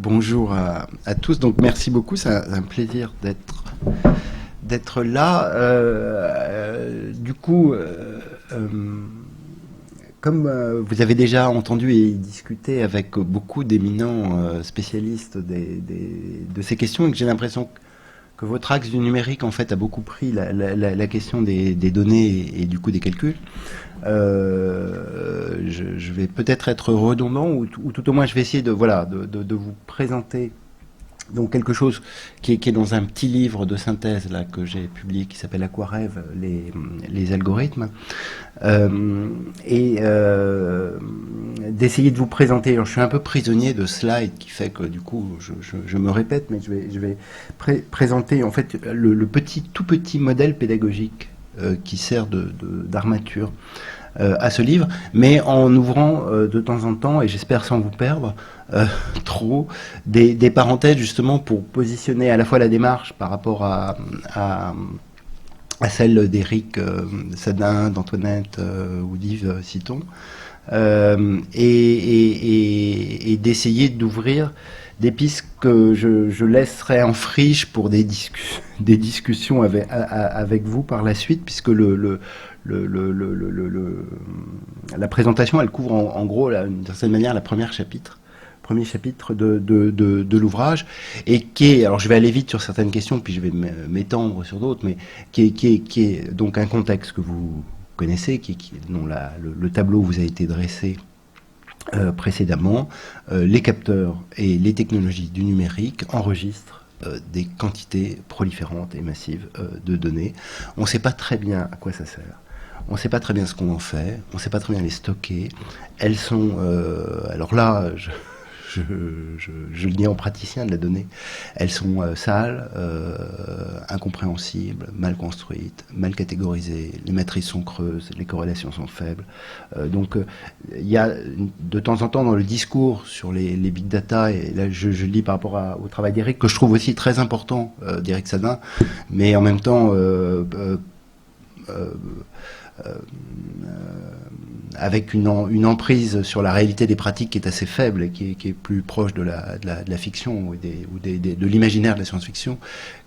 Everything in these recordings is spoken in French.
Bonjour à tous, donc merci beaucoup, c'est un plaisir d'être là. Du coup, comme vous avez déjà entendu et discuté avec beaucoup d'éminents spécialistes de ces questions, et que j'ai l'impression que votre axe du numérique en fait a beaucoup pris la question des données et du coup des calculs. Je vais peut-être être redondant ou tout au moins je vais essayer de vous présenter donc quelque chose qui est dans un petit livre de synthèse là que j'ai publié qui s'appelle Aquarêve, les algorithmes, d'essayer de vous présenter. Alors, je suis un peu prisonnier de slides qui fait que du coup je me répète, mais je vais présenter en fait le tout petit modèle pédagogique qui sert d'armature à ce livre, mais en ouvrant de temps en temps, et j'espère sans vous perdre trop, des parenthèses justement pour positionner à la fois la démarche par rapport à celle d'Éric Sadin, d'Antoinette ou d'Yves Citon, et d'essayer d'ouvrir des pistes que je laisserai en friche pour des discussions avec vous par la suite, puisque la présentation, elle couvre en gros, d'une certaine manière, premier chapitre de l'ouvrage, et qui est, alors je vais aller vite sur certaines questions, puis je vais m'étendre sur d'autres, mais qui est donc un contexte que vous connaissez, dont le tableau vous a été dressé précédemment. Les capteurs et les technologies du numérique enregistrent des quantités proliférantes et massives de données. On ne sait pas très bien à quoi ça sert. On ne sait pas très bien ce qu'on en fait. On ne sait pas très bien les stocker. Elles sont... alors là, je le dis en praticien de la donnée, elles sont sales, incompréhensibles, mal construites, mal catégorisées, les matrices sont creuses, les corrélations sont faibles. Donc il y a de temps en temps dans le discours sur les big data, et là je le dis par rapport au travail d'Éric, que je trouve aussi très important, d'Éric Sadin, mais en même temps avec une emprise sur la réalité des pratiques qui est assez faible et qui est plus proche de la fiction ou de l'imaginaire de la science-fiction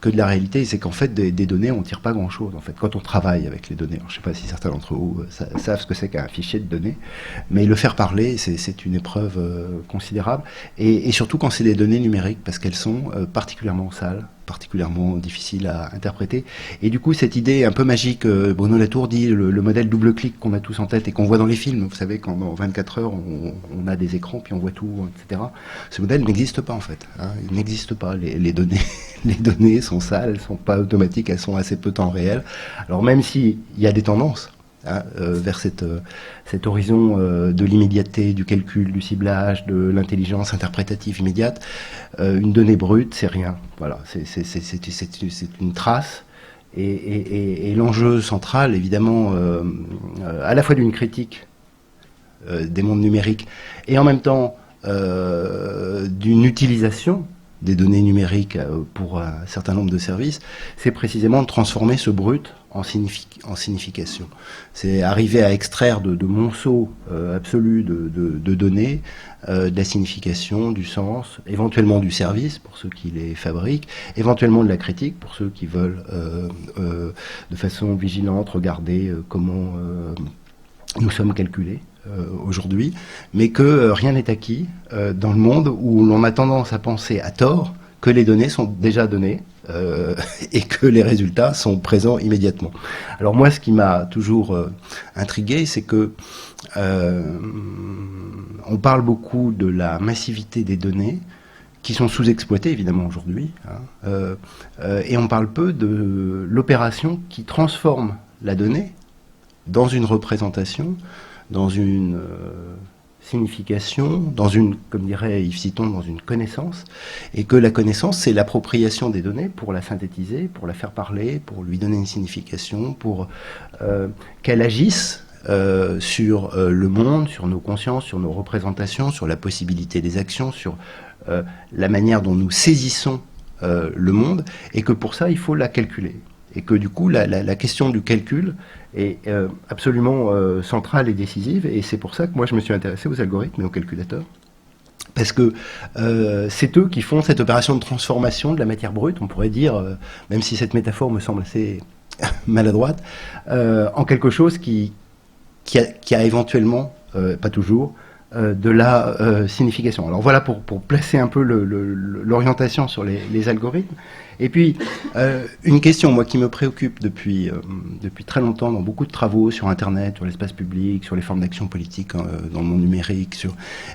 que de la réalité. C'est qu'en fait, des données, on ne tire pas grand-chose en fait, quand on travaille avec les données. Alors, je ne sais pas si certains d'entre vous savent ce que c'est qu'un fichier de données, mais le faire parler, c'est une épreuve considérable, et surtout quand c'est des données numériques, parce qu'elles sont particulièrement sales, particulièrement difficile à interpréter. Et du coup, cette idée un peu magique, Bruno Latour dit, le modèle double-clic qu'on a tous en tête et qu'on voit dans les films, vous savez, quand en 24 heures, on a des écrans, puis on voit tout, etc. Ce modèle n'existe pas, en fait. Hein. Il n'existe pas. Les données, les données sont sales, elles ne sont pas automatiques, elles sont assez peu temps réel. Alors, même s'il y a des tendances, vers cet horizon de l'immédiateté, du calcul, du ciblage, de l'intelligence interprétative immédiate, une donnée brute, c'est rien. Voilà, c'est une trace. Et l'enjeu central, évidemment, à la fois d'une critique des mondes numériques et en même temps d'une utilisation des données numériques pour un certain nombre de services, c'est précisément de transformer ce brut en signification. C'est arriver à extraire de monceaux absolus de données, de la signification, du sens, éventuellement du service pour ceux qui les fabriquent, éventuellement de la critique pour ceux qui veulent de façon vigilante regarder comment nous sommes calculés aujourd'hui, mais que rien n'est acquis dans le monde où l'on a tendance à penser à tort que les données sont déjà données et que les résultats sont présents immédiatement. Alors moi, ce qui m'a toujours intrigué, c'est que on parle beaucoup de la massivité des données qui sont sous-exploitées évidemment aujourd'hui, et on parle peu de l'opération qui transforme la donnée dans une représentation, dans une signification, dans une, comme dirait Yves Citon, dans une connaissance, et que la connaissance, c'est l'appropriation des données pour la synthétiser, pour la faire parler, pour lui donner une signification, pour qu'elle agisse sur le monde, sur nos consciences, sur nos représentations, sur la possibilité des actions, sur la manière dont nous saisissons le monde, et que pour ça, il faut la calculer. Et que du coup, la question du calcul est absolument centrale et décisive, et c'est pour ça que moi je me suis intéressé aux algorithmes et aux calculateurs, parce que c'est eux qui font cette opération de transformation de la matière brute, on pourrait dire, même si cette métaphore me semble assez maladroite, en quelque chose qui a éventuellement, pas toujours, de la signification. Alors voilà pour placer un peu l'orientation sur les algorithmes. Et puis, une question, moi, qui me préoccupe depuis très longtemps dans beaucoup de travaux sur Internet, sur l'espace public, sur les formes d'action politique dans le monde numérique,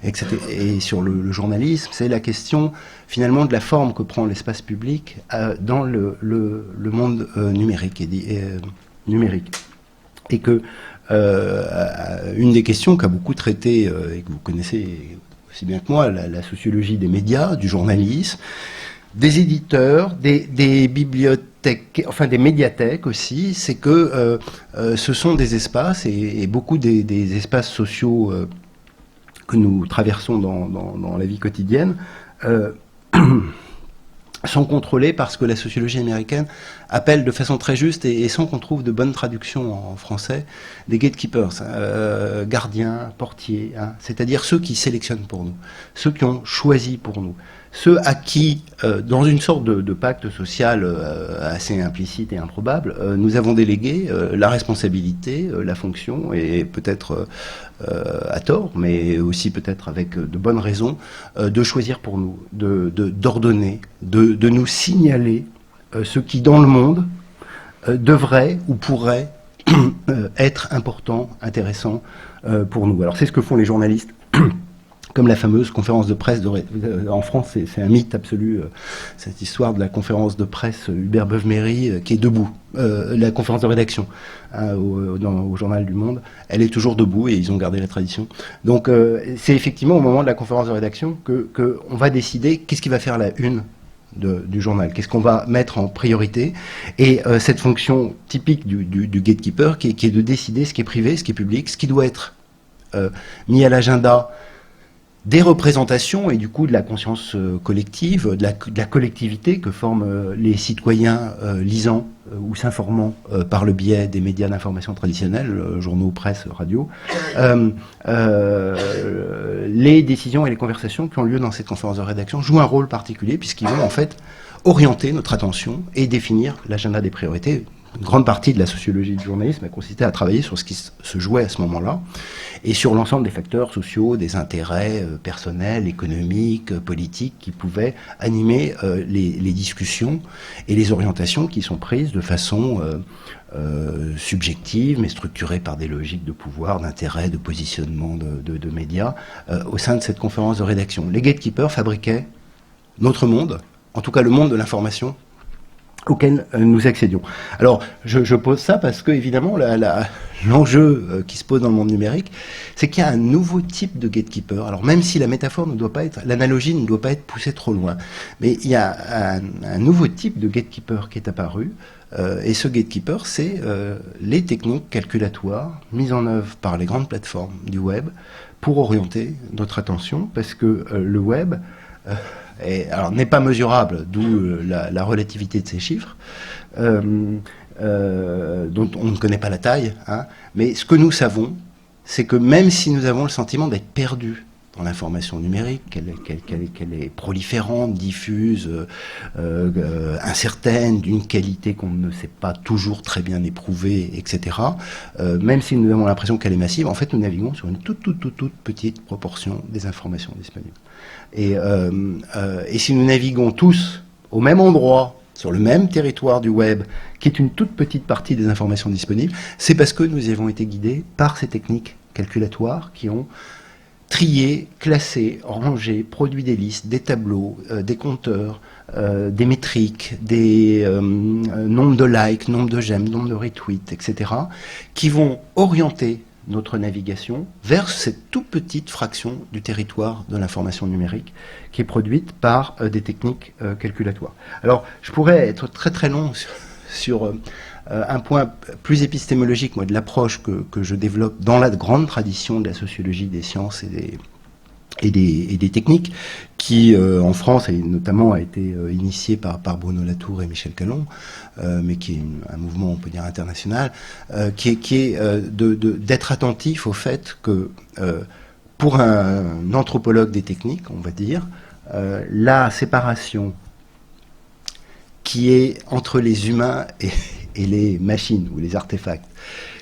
etc., et sur le journalisme, c'est la question, finalement, de la forme que prend l'espace public dans le monde numérique. Et que une des questions qu'a beaucoup traité, et que vous connaissez aussi bien que moi, la sociologie des médias, du journalisme, des éditeurs, des bibliothèques, enfin des médiathèques aussi, c'est que ce sont des espaces, et beaucoup des espaces sociaux que nous traversons dans la vie quotidienne, sont contrôlés par ce que la sociologie américaine appelle de façon très juste, et sans qu'on trouve de bonnes traductions en français, des gatekeepers, gardiens, portiers, c'est-à-dire ceux qui sélectionnent pour nous, ceux qui ont choisi pour nous, ceux à qui, dans une sorte de pacte social assez implicite et improbable, nous avons délégué la responsabilité, la fonction, et peut-être à tort, mais aussi peut-être avec de bonnes raisons, de choisir pour nous, d'ordonner, de nous signaler ce qui, dans le monde, devrait ou pourrait être important, intéressant pour nous. Alors c'est ce que font les journalistes, comme la fameuse conférence de presse en France, c'est un mythe absolu, cette histoire de la conférence de presse Hubert Beuve-Méry qui est debout, la conférence de rédaction au journal du Monde, elle est toujours debout, et ils ont gardé la tradition. Donc c'est effectivement au moment de la conférence de rédaction que on va décider qu'est-ce qui va faire la une du journal, qu'est-ce qu'on va mettre en priorité, et cette fonction typique du gatekeeper qui est de décider ce qui est privé, ce qui est public, ce qui doit être mis à l'agenda des représentations, et du coup de la conscience collective, de la collectivité que forment les citoyens lisant ou s'informant par le biais des médias d'information traditionnels, journaux, presse, radio, les décisions et les conversations qui ont lieu dans cette conférence de rédaction jouent un rôle particulier, puisqu'ils vont en fait orienter notre attention et définir l'agenda des priorités. Une grande partie de la sociologie du journalisme a consisté à travailler sur ce qui se jouait à ce moment-là, et sur l'ensemble des facteurs sociaux, des intérêts personnels, économiques, politiques, qui pouvaient animer les discussions et les orientations qui sont prises de façon subjective, mais structurée par des logiques de pouvoir, d'intérêt, de positionnement de médias, au sein de cette conférence de rédaction. Les gatekeepers fabriquaient notre monde, en tout cas le monde de l'information, auquel nous accédions. Alors, je pose ça parce que, évidemment, l'enjeu qui se pose dans le monde numérique, c'est qu'il y a un nouveau type de gatekeeper. Alors, même si la métaphore ne doit pas être, l'analogie ne doit pas être poussée trop loin, mais il y a un nouveau type de gatekeeper qui est apparu, et ce gatekeeper, c'est les techniques calculatoires mises en œuvre par les grandes plateformes du web pour orienter notre attention, parce que le web alors n'est pas mesurable, d'où la relativité de ces chiffres, dont on ne connaît pas la taille, mais ce que nous savons, c'est que même si nous avons le sentiment d'être perdus dans l'information numérique, qu'elle est proliférante, diffuse, incertaine, d'une qualité qu'on ne sait pas toujours très bien éprouver, etc., même si nous avons l'impression qu'elle est massive, en fait nous naviguons sur une toute petite proportion des informations disponibles. Et si nous naviguons tous au même endroit, sur le même territoire du web, qui est une toute petite partie des informations disponibles, c'est parce que nous avons été guidés par ces techniques calculatoires qui ont trié, classé, rangé, produit des listes, des tableaux, des compteurs, des métriques, des nombres de likes, nombre de j'aime, nombre de retweets, etc., qui vont orienter notre navigation vers cette toute petite fraction du territoire de l'information numérique qui est produite par des techniques calculatoires. Alors, je pourrais être très très long sur un point plus épistémologique, moi, de l'approche que je développe dans la grande tradition de la sociologie des sciences et des techniques, qui en France et notamment a été initié par Bruno Latour et Michel Callon, mais qui est un mouvement, on peut dire, international, qui est d'être attentif au fait que pour un anthropologue des techniques, on va dire, la séparation qui est entre les humains et les machines ou les artefacts,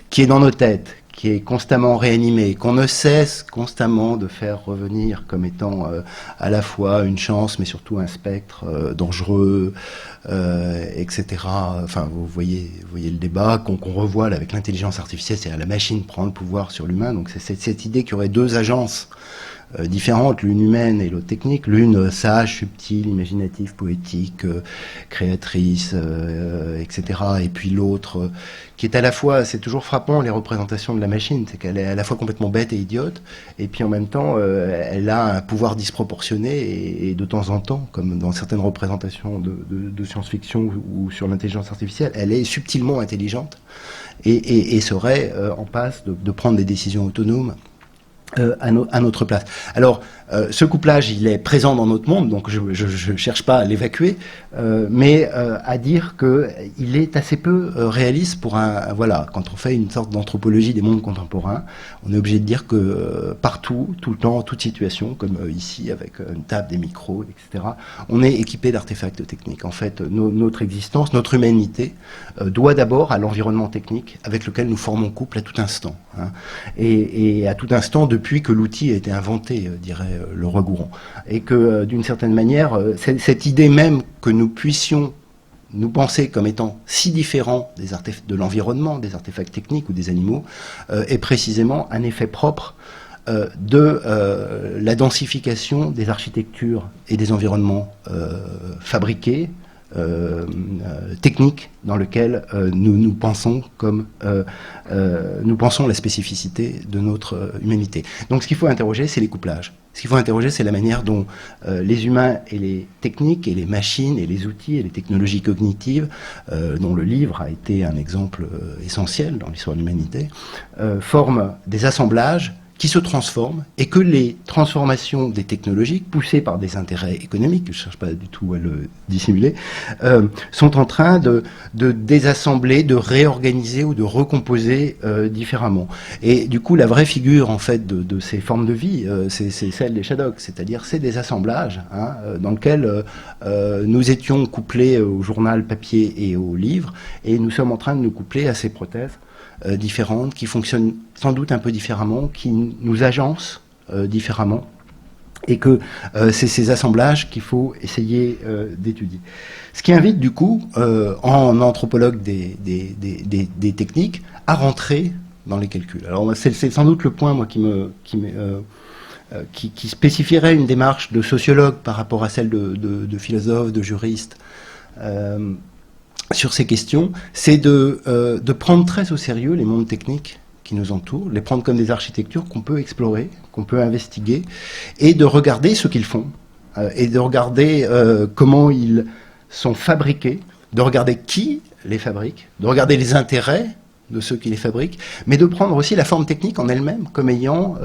qui est dans nos têtes, qui est constamment réanimé, qu'on ne cesse constamment de faire revenir comme étant à la fois une chance, mais surtout un spectre dangereux, etc. Enfin, vous voyez le débat qu'on revoit là, avec l'intelligence artificielle, c'est-à-dire la machine prend le pouvoir sur l'humain. Donc c'est cette idée qu'il y aurait deux agences différentes, l'une humaine et l'autre technique, l'une sage, subtile, imaginative, poétique, créatrice, etc. Et puis l'autre qui est à la fois, c'est toujours frappant les représentations de la machine, c'est qu'elle est à la fois complètement bête et idiote, et puis en même temps elle a un pouvoir disproportionné et de temps en temps, comme dans certaines représentations de science-fiction ou sur l'intelligence artificielle, elle est subtilement intelligente et serait en passe de prendre des décisions autonomes à notre place. Alors, ce couplage, il est présent dans notre monde, donc je ne cherche pas à l'évacuer, mais à dire qu'il est assez peu réaliste pour voilà, quand on fait une sorte d'anthropologie des mondes contemporains, on est obligé de dire que partout, tout le temps, en toute situation, comme ici avec une table, des micros, etc., on est équipé d'artefacts techniques. En fait, notre existence, notre humanité, doit d'abord à l'environnement technique avec lequel nous formons couple à tout instant. Hein, et à tout instant, depuis que l'outil a été inventé, dirait le roi Gourand. Et que, d'une certaine manière, cette idée même que nous puissions nous penser comme étant si différents de l'environnement, des artefacts techniques ou des animaux, est précisément un effet propre de la densification des architectures et des environnements fabriqués, technique dans lequel nous pensons comme nous pensons la spécificité de notre humanité. Donc ce qu'il faut interroger, c'est les couplages. Ce qu'il faut interroger, c'est la manière dont les humains et les techniques et les machines et les outils et les technologies cognitives, dont le livre a été un exemple essentiel dans l'histoire de l'humanité, forment des assemblages qui se transforment et que les transformations des technologies, poussées par des intérêts économiques, je ne cherche pas du tout à le dissimuler, sont en train de désassembler, de réorganiser ou de recomposer différemment. Et du coup, la vraie figure en fait de ces formes de vie, c'est celle des Shadocks, c'est-à-dire c'est des assemblages hein, dans lesquels nous étions couplés au journal papier et au livre, et nous sommes en train de nous coupler à ces prothèses différentes, qui fonctionnent sans doute un peu différemment, qui nous agencent différemment, et que c'est ces assemblages qu'il faut essayer d'étudier. Ce qui invite du coup, en anthropologue des techniques, à rentrer dans les calculs. Alors c'est sans doute le point moi, qui spécifierait une démarche de sociologue par rapport à celle de philosophe, de juriste, sur ces questions, c'est de prendre très au sérieux les mondes techniques qui nous entourent, les prendre comme des architectures qu'on peut explorer, qu'on peut investiguer, et de regarder ce qu'ils font, et de regarder comment ils sont fabriqués, de regarder qui les fabrique, de regarder les intérêts de ceux qui les fabriquent, mais de prendre aussi la forme technique en elle-même comme ayant,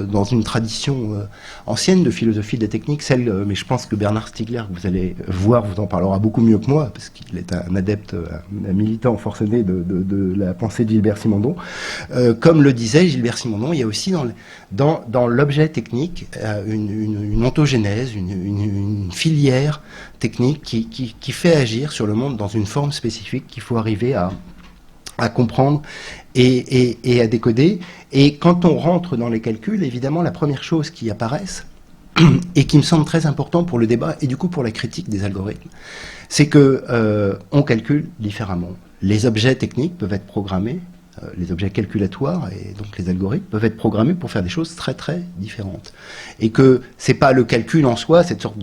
dans une tradition ancienne de philosophie des techniques, mais je pense que Bernard Stiegler, que vous allez voir, vous en parlera beaucoup mieux que moi, parce qu'il est un adepte, un militant forcené de la pensée de Gilbert Simondon. Comme le disait Gilbert Simondon, il y a aussi dans l'objet technique une ontogénèse, une filière technique qui fait agir sur le monde dans une forme spécifique qu'il faut arriver à comprendre et à décoder. Et quand on rentre dans les calculs, évidemment, la première chose qui apparaisse, et qui me semble très important pour le débat, et du coup pour la critique des algorithmes, c'est que on calcule différemment. Les objets techniques peuvent être programmés, les objets calculatoires, et donc les algorithmes, peuvent être programmés pour faire des choses très très différentes. Et que c'est pas le calcul en soi, cette sorte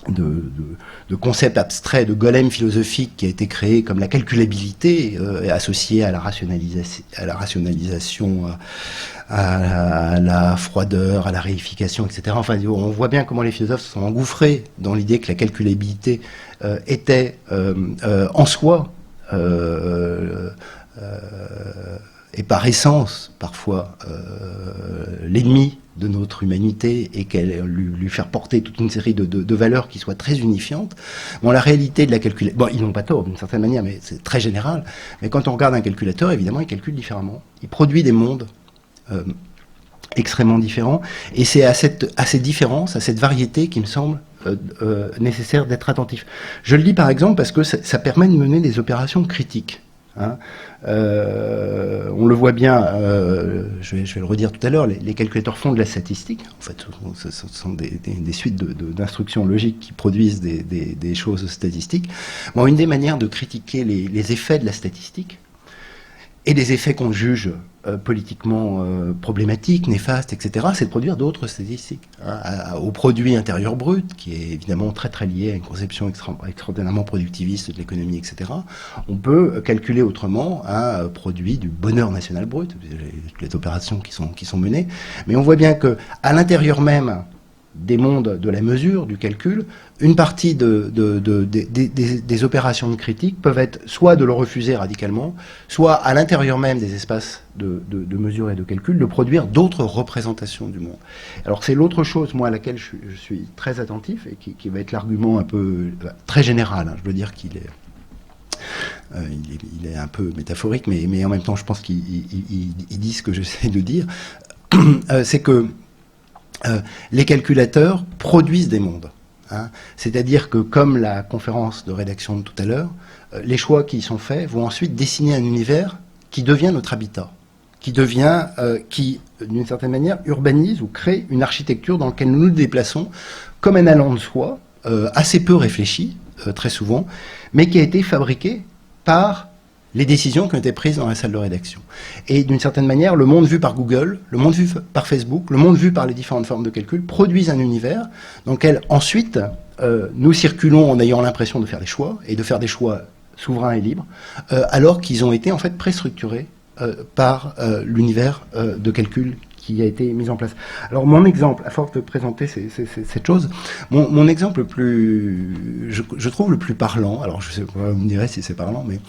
de concept abstrait, de golem philosophique qui a été créé comme la calculabilité, associée à la rationalisation, à la froideur, à la réification, etc. Enfin, on voit bien comment les philosophes se sont engouffrés dans l'idée que la calculabilité était en soi et par essence, parfois, l'ennemi de notre humanité et qu'elle lui faire porter toute une série de valeurs qui soient très unifiantes. Bon, la réalité de la calculation, bon, ils n'ont pas tort d'une certaine manière, mais c'est très général. Mais quand on regarde un calculateur, évidemment, il calcule différemment. Il produit des mondes extrêmement différents. Et c'est à ces différences, à cette variété qui me semble nécessaire d'être attentif. Je le dis par exemple parce que ça permet de mener des opérations critiques. Hein. On le voit bien, je vais le redire tout à l'heure, les calculateurs font de la statistique. En fait, ce sont des suites d'instructions logiques qui produisent des choses statistiques. Bon, une des manières de critiquer les effets de la statistique et des effets qu'on juge politiquement problématiques, néfastes, etc., c'est de produire d'autres statistiques. Hein, au produit intérieur brut, qui est évidemment très très lié à une conception extraordinairement productiviste de l'économie, etc., on peut calculer autrement un produit du bonheur national brut, les opérations qui sont menées, mais on voit bien que à l'intérieur même des mondes de la mesure, du calcul, une partie des opérations de critique peuvent être soit de le refuser radicalement, soit à l'intérieur même des espaces de mesure et de calcul, de produire d'autres représentations du monde. Alors c'est l'autre chose, moi, à laquelle je suis très attentif, et qui va être l'argument un peu très général, hein, je veux dire qu'il est... il est un peu métaphorique, mais en même temps, je pense qu'il dit ce que j'essaie de dire. C'est que les calculateurs produisent des mondes. Hein. C'est-à-dire que, comme la conférence de rédaction de tout à l'heure, les choix qui y sont faits vont ensuite dessiner un univers qui devient notre habitat, qui, d'une certaine manière, urbanise ou crée une architecture dans laquelle nous nous déplaçons comme un allant de soi, assez peu réfléchi, très souvent, mais qui a été fabriqué par les décisions qui ont été prises dans la salle de rédaction. Et d'une certaine manière, le monde vu par Google, le monde vu par Facebook, le monde vu par les différentes formes de calcul produisent un univers dans lequel ensuite nous circulons en ayant l'impression de faire des choix, et de faire des choix souverains et libres, alors qu'ils ont été en fait préstructurés par l'univers de calcul qui a été mis en place. Alors mon exemple, à force de présenter cette chose, mon exemple le plus, je trouve le plus parlant, alors je sais pas, vous me direz si c'est parlant, mais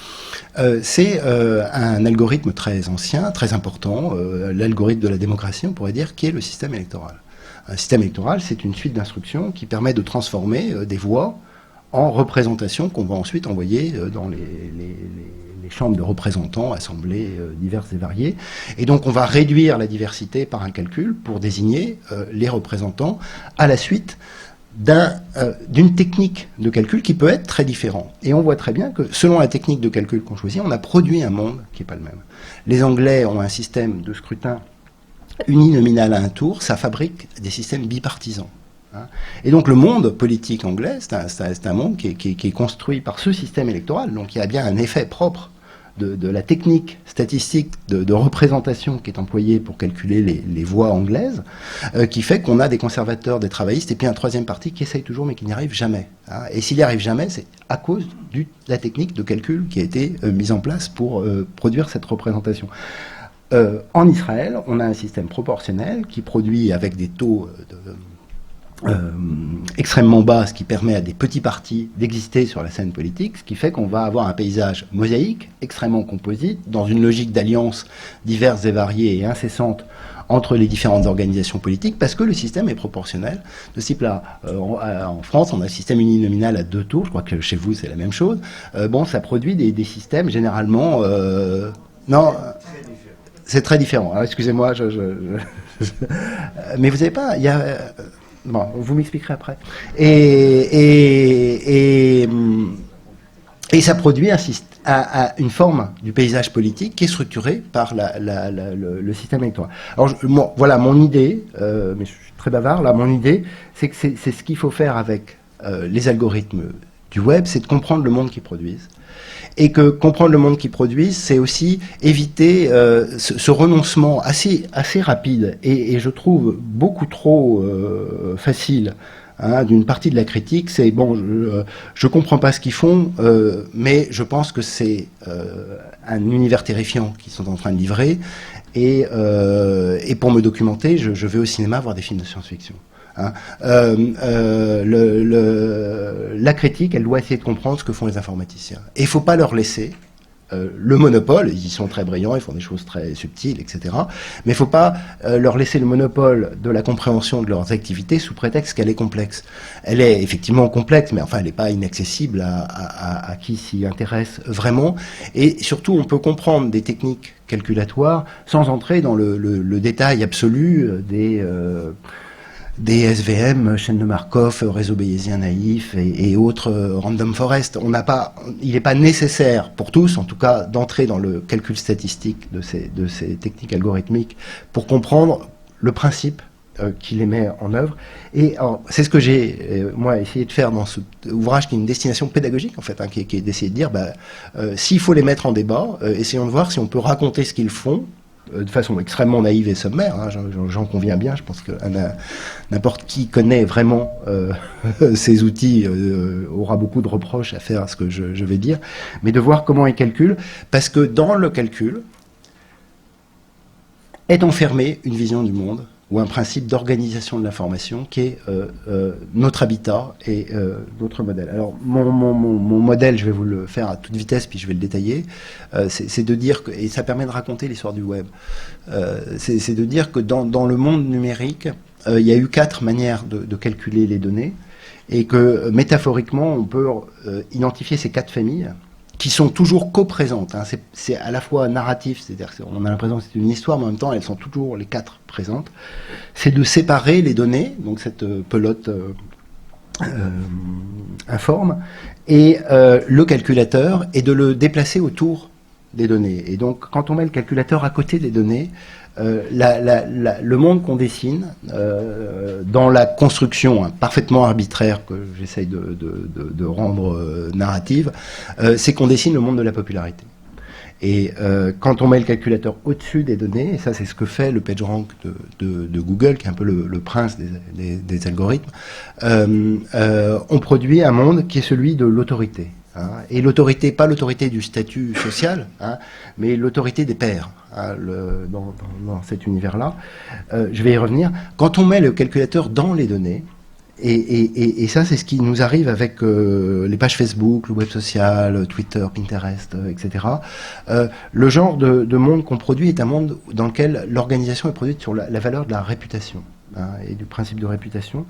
c'est un algorithme très ancien, très important, l'algorithme de la démocratie, on pourrait dire, qui est le système électoral. Un système électoral, c'est une suite d'instructions qui permet de transformer des voix en représentations qu'on va ensuite envoyer dans les chambres de représentants, assemblées diverses et variées. Et donc on va réduire la diversité par un calcul pour désigner les représentants à la suite d'une technique de calcul qui peut être très différente. Et on voit très bien que selon la technique de calcul qu'on choisit, on a produit un monde qui n'est pas le même. Les Anglais ont un système de scrutin uninominal à un tour, ça fabrique des systèmes bipartisans. Et donc le monde politique anglais, c'est un monde qui est construit par ce système électoral, donc il y a bien un effet propre de la technique statistique de représentation qui est employée pour calculer les voix anglaises, qui fait qu'on a des conservateurs, des travaillistes, et puis un troisième parti qui essaye toujours mais qui n'y arrive jamais. Hein. Et s'il n'y arrive jamais, c'est à cause de la technique de calcul qui a été mise en place pour produire cette représentation. En Israël, on a un système proportionnel qui produit avec des taux extrêmement bas, ce qui permet à des petits partis d'exister sur la scène politique, ce qui fait qu'on va avoir un paysage mosaïque, extrêmement composite, dans une logique d'alliances diverses et variées et incessantes entre les différentes organisations politiques, parce que le système est proportionnel. De ce type-là, en France, on a un système uninominal à 2 tours, je crois que chez vous c'est la même chose. Bon, ça produit des systèmes généralement... non, c'est très différent. Alors, excusez-moi, mais vous savez pas, il y a... Bon, vous m'expliquerez après. Et ça produit une forme du paysage politique qui est structuré par le système électoral. Alors, voilà, mon idée, mais je suis très bavard, là, mon idée, c'est que c'est ce qu'il faut faire avec les algorithmes du web, c'est de comprendre le monde qu'ils produisent. Et que comprendre le monde qu'ils produisent, c'est aussi éviter ce renoncement assez rapide et je trouve beaucoup trop facile hein, d'une partie de la critique, c'est bon, je comprends pas ce qu'ils font, mais je pense que c'est un univers terrifiant qu'ils sont en train de livrer, et pour me documenter, je vais au cinéma voir des films de science-fiction. Hein. La critique, elle doit essayer de comprendre ce que font les informaticiens. Et il faut pas leur laisser le monopole. Ils sont très brillants, ils font des choses très subtiles, etc. Mais il faut pas leur laisser le monopole de la compréhension de leurs activités sous prétexte qu'elle est complexe. Elle est effectivement complexe, mais enfin, elle n'est pas inaccessible à qui s'y intéresse vraiment. Et surtout, on peut comprendre des techniques calculatoires sans entrer dans le détail absolu des SVM, chaîne de Markov, réseau bayésien naïf et autres random forest. Il n'est pas nécessaire pour tous, en tout cas, d'entrer dans le calcul statistique de ces techniques algorithmiques pour comprendre le principe qui les met en œuvre. Et c'est ce que j'ai, moi, essayé de faire dans ce ouvrage qui est une destination pédagogique, en fait, hein, qui est d'essayer de dire, s'il faut les mettre en débat, essayons de voir si on peut raconter ce qu'ils font, de façon extrêmement naïve et sommaire, hein, j'en conviens bien, je pense que n'importe qui connaît vraiment ces outils aura beaucoup de reproches à faire à ce que je vais dire, mais de voir comment ils calculent, parce que dans le calcul est enfermée une vision du monde, ou un principe d'organisation de l'information qui est notre habitat et notre modèle. Alors mon modèle, je vais vous le faire à toute vitesse, puis je vais le détailler, c'est de dire que, et ça permet de raconter l'histoire du web, c'est de dire que dans le monde numérique, il y a eu 4 manières de calculer les données, et que métaphoriquement, on peut identifier ces 4 familles, qui sont toujours coprésentes. Hein. C'est à la fois narratif, c'est-à-dire qu'on a l'impression que c'est une histoire, mais en même temps, elles sont toujours les 4 présentes. C'est de séparer les données, donc cette pelote informe, et le calculateur, et de le déplacer autour des données. Et donc, quand on met le calculateur à côté des données, le monde qu'on dessine dans la construction parfaitement arbitraire que j'essaye de rendre narrative, c'est qu'on dessine le monde de la popularité. Et quand on met le calculateur au-dessus des données, et ça c'est ce que fait le PageRank de Google, qui est un peu le prince des algorithmes, on produit un monde qui est celui de l'autorité. Hein, et l'autorité, pas l'autorité du statut social, hein, mais l'autorité des pairs, hein, dans cet univers-là. Je vais y revenir. Quand on met le calculateur dans les données, et ça c'est ce qui nous arrive avec les pages Facebook, le web social, Twitter, Pinterest, etc. Le genre de monde qu'on produit est un monde dans lequel l'organisation est produite sur la valeur de la réputation, hein, et du principe de réputation.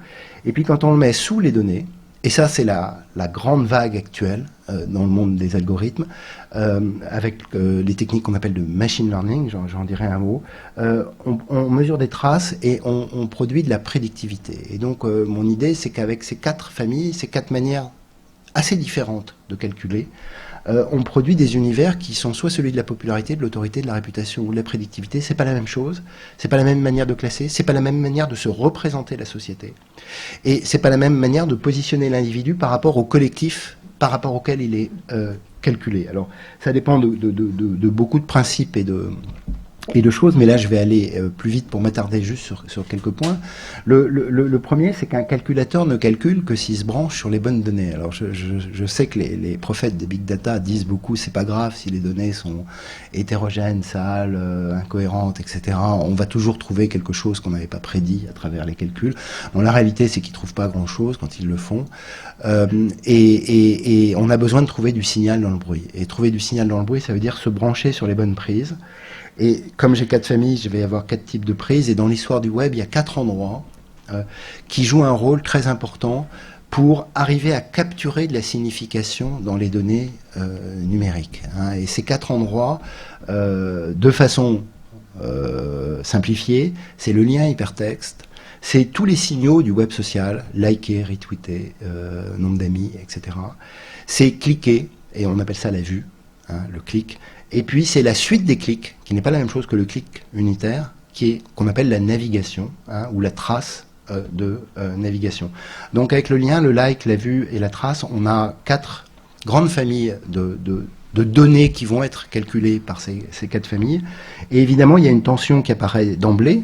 Et puis quand on le met sous les données, et ça, c'est la grande vague actuelle dans le monde des algorithmes, avec les techniques qu'on appelle de machine learning, j'en dirai un mot. On mesure des traces et on produit de la prédictivité. Et donc, mon idée, c'est qu'avec ces 4 familles, ces 4 manières assez différentes de calculer, on produit des univers qui sont soit celui de la popularité, de l'autorité, de la réputation ou de la prédictivité. C'est pas la même chose, c'est pas la même manière de classer, c'est pas la même manière de se représenter la société, et c'est pas la même manière de positionner l'individu par rapport au collectif, par rapport auquel il est calculé. Alors, ça dépend de beaucoup de principes et de choses, mais là je vais aller plus vite pour m'attarder juste sur quelques points. Le premier, c'est qu'un calculateur ne calcule que s'il se branche sur les bonnes données. Alors je sais que les prophètes des big data disent beaucoup, c'est pas grave si les données sont hétérogènes, sales, incohérentes, etc. On va toujours trouver quelque chose qu'on n'avait pas prédit à travers les calculs. Bon, la réalité, c'est qu'ils trouvent pas grand-chose quand ils le font. Et on a besoin de trouver du signal dans le bruit. Et trouver du signal dans le bruit, ça veut dire se brancher sur les bonnes prises. Et comme j'ai 4 familles, je vais avoir 4 types de prises. Et dans l'histoire du web, il y a 4 endroits qui jouent un rôle très important pour arriver à capturer de la signification dans les données numériques. Hein. Et ces 4 endroits, de façon simplifiée, c'est le lien hypertexte, c'est tous les signaux du web social, liker, retweeter, nombre d'amis, etc. C'est cliquer, et on appelle ça la vue, hein, le clic. Et puis c'est la suite des clics, qui n'est pas la même chose que le clic unitaire, qu'on appelle la navigation, hein, ou la trace de navigation. Donc avec le lien, le like, la vue et la trace, on a 4 grandes familles de données qui vont être calculées par ces 4 familles. Et évidemment, il y a une tension qui apparaît d'emblée,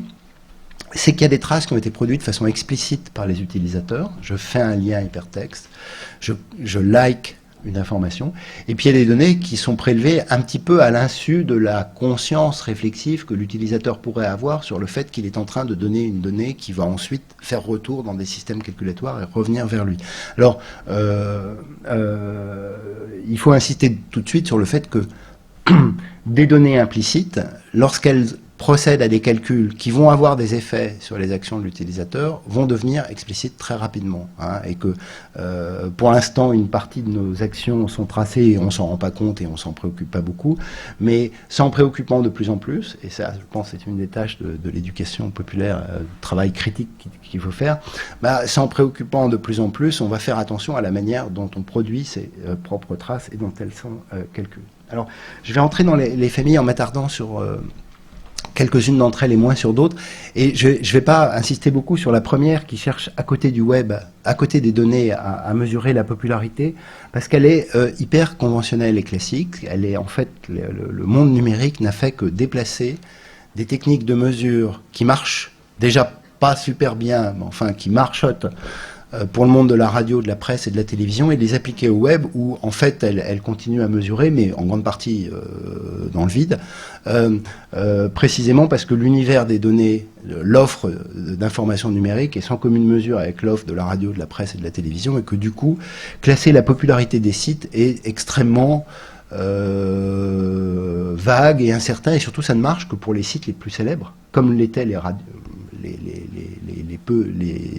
c'est qu'il y a des traces qui ont été produites de façon explicite par les utilisateurs. Je fais un lien hypertexte, je like une information, et puis il y a des données qui sont prélevées un petit peu à l'insu de la conscience réflexive que l'utilisateur pourrait avoir sur le fait qu'il est en train de donner une donnée qui va ensuite faire retour dans des systèmes calculatoires et revenir vers lui. Alors, il faut insister tout de suite sur le fait que des données implicites, lorsqu'elles procèdent à des calculs qui vont avoir des effets sur les actions de l'utilisateur, vont devenir explicites très rapidement. Hein, et que pour l'instant, une partie de nos actions sont tracées et on s'en rend pas compte et on s'en préoccupe pas beaucoup, mais s'en préoccupant de plus en plus, et ça, je pense, c'est une des tâches de l'éducation populaire, travail critique qu'il faut faire, s'en préoccupant de plus en plus, on va faire attention à la manière dont on produit ses propres traces et dont elles sont calculées. Alors, je vais entrer dans les familles en m'attardant sur quelques-unes d'entre elles et moins sur d'autres. Et je ne vais pas insister beaucoup sur la première qui cherche à côté du web, à côté des données, à mesurer la popularité, parce qu'elle est hyper conventionnelle et classique. Elle est en fait, le monde numérique n'a fait que déplacer des techniques de mesure qui marchent déjà pas super bien, mais enfin qui marchotent pour le monde de la radio, de la presse et de la télévision, et les appliquer au web où en fait elle continue à mesurer, mais en grande partie dans le vide, précisément parce que l'univers des données, l'offre d'informations numériques est sans commune mesure avec l'offre de la radio, de la presse et de la télévision, et que du coup, classer la popularité des sites est extrêmement vague et incertain, et surtout ça ne marche que pour les sites les plus célèbres, comme l'étaient les radios. Les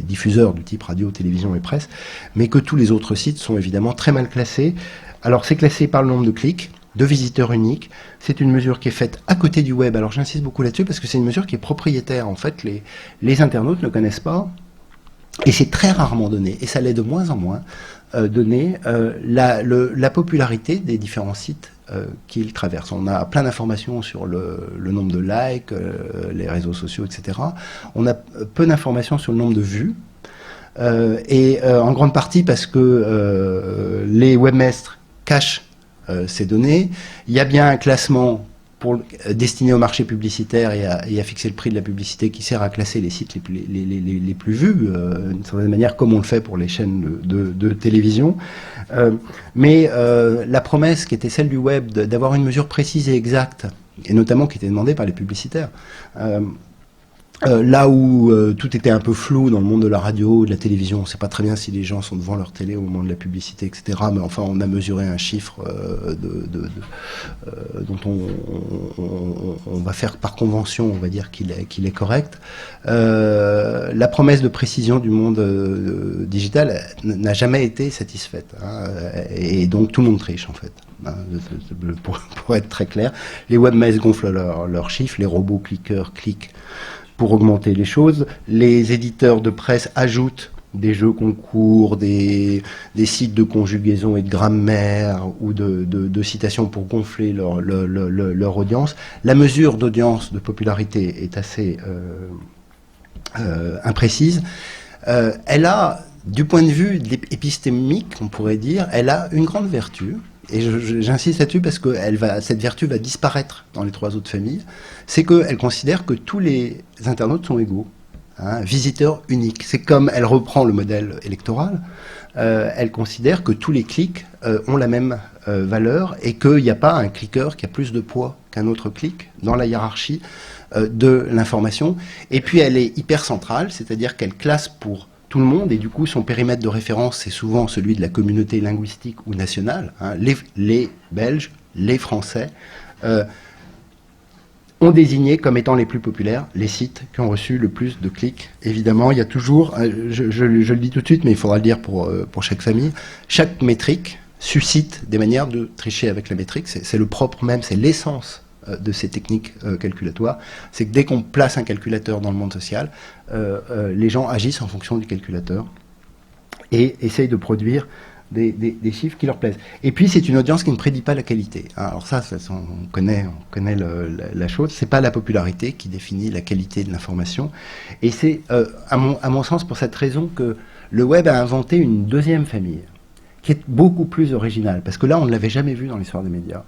diffuseurs du type radio, télévision et presse, mais que tous les autres sites sont évidemment très mal classés. Alors c'est classé par le nombre de clics, de visiteurs uniques. C'est une mesure qui est faite à côté du web. Alors j'insiste beaucoup là-dessus parce que c'est une mesure qui est propriétaire. En fait, les internautes ne connaissent pas, et c'est très rarement donné, et ça l'est de moins en moins, donné la popularité des différents sites qu'ils traversent. On a plein d'informations sur le nombre de likes, les réseaux sociaux, etc. On a peu d'informations sur le nombre de vues, et en grande partie parce que les webmestres cachent ces données. Il y a bien un classement destiné au marché publicitaire et à fixer le prix de la publicité qui sert à classer les sites les plus vus, d'une certaine manière comme on le fait pour les chaînes de télévision. Mais la promesse qui était celle du web d'avoir une mesure précise et exacte, et notamment qui était demandée par les publicitaires, là où tout était un peu flou dans le monde de la radio, de la télévision, on ne sait pas très bien si les gens sont devant leur télé au moment de la publicité, etc. Mais enfin, on a mesuré un chiffre dont on va faire par convention, on va dire qu'il est correct. La promesse de précision du monde digital n'a jamais été satisfaite, hein, et donc tout le monde triche en fait. Pour être très clair, les webmasters gonflent leurs chiffres, les robots cliqueurs cliquent pour augmenter les choses. Les éditeurs de presse ajoutent des jeux concours, des sites de conjugaison et de grammaire ou de citations pour gonfler leur audience. La mesure d'audience, de popularité est assez imprécise. Elle a, du point de vue épistémique, on pourrait dire, elle a une grande vertu. Et j'insiste là-dessus parce que cette vertu va disparaître dans les trois autres familles, c'est qu'elle considère que tous les internautes sont égaux, hein, visiteurs uniques. C'est comme elle reprend le modèle électoral, elle considère que tous les clics ont la même valeur et qu'il n'y a pas un cliqueur qui a plus de poids qu'un autre clic dans la hiérarchie de l'information. Et puis elle est hyper centrale, c'est-à-dire qu'elle classe pour tout le monde, et du coup son périmètre de référence c'est souvent celui de la communauté linguistique ou nationale, hein. Les Belges, les Français ont désigné comme étant les plus populaires les sites qui ont reçu le plus de clics. Évidemment, il y a toujours, je le dis tout de suite, mais il faudra le dire pour chaque famille, chaque métrique suscite des manières de tricher avec la métrique, c'est le propre même, c'est l'essence de ces techniques calculatoires, c'est que dès qu'on place un calculateur dans le monde social, les gens agissent en fonction du calculateur et essayent de produire des chiffres qui leur plaisent. Et puis c'est une audience qui ne prédit pas la qualité. Alors ça on connaît la chose, c'est pas la popularité qui définit la qualité de l'information, et c'est à mon sens pour cette raison que le web a inventé une deuxième famille, qui est beaucoup plus original, parce que là, on ne l'avait jamais vu dans l'histoire des médias.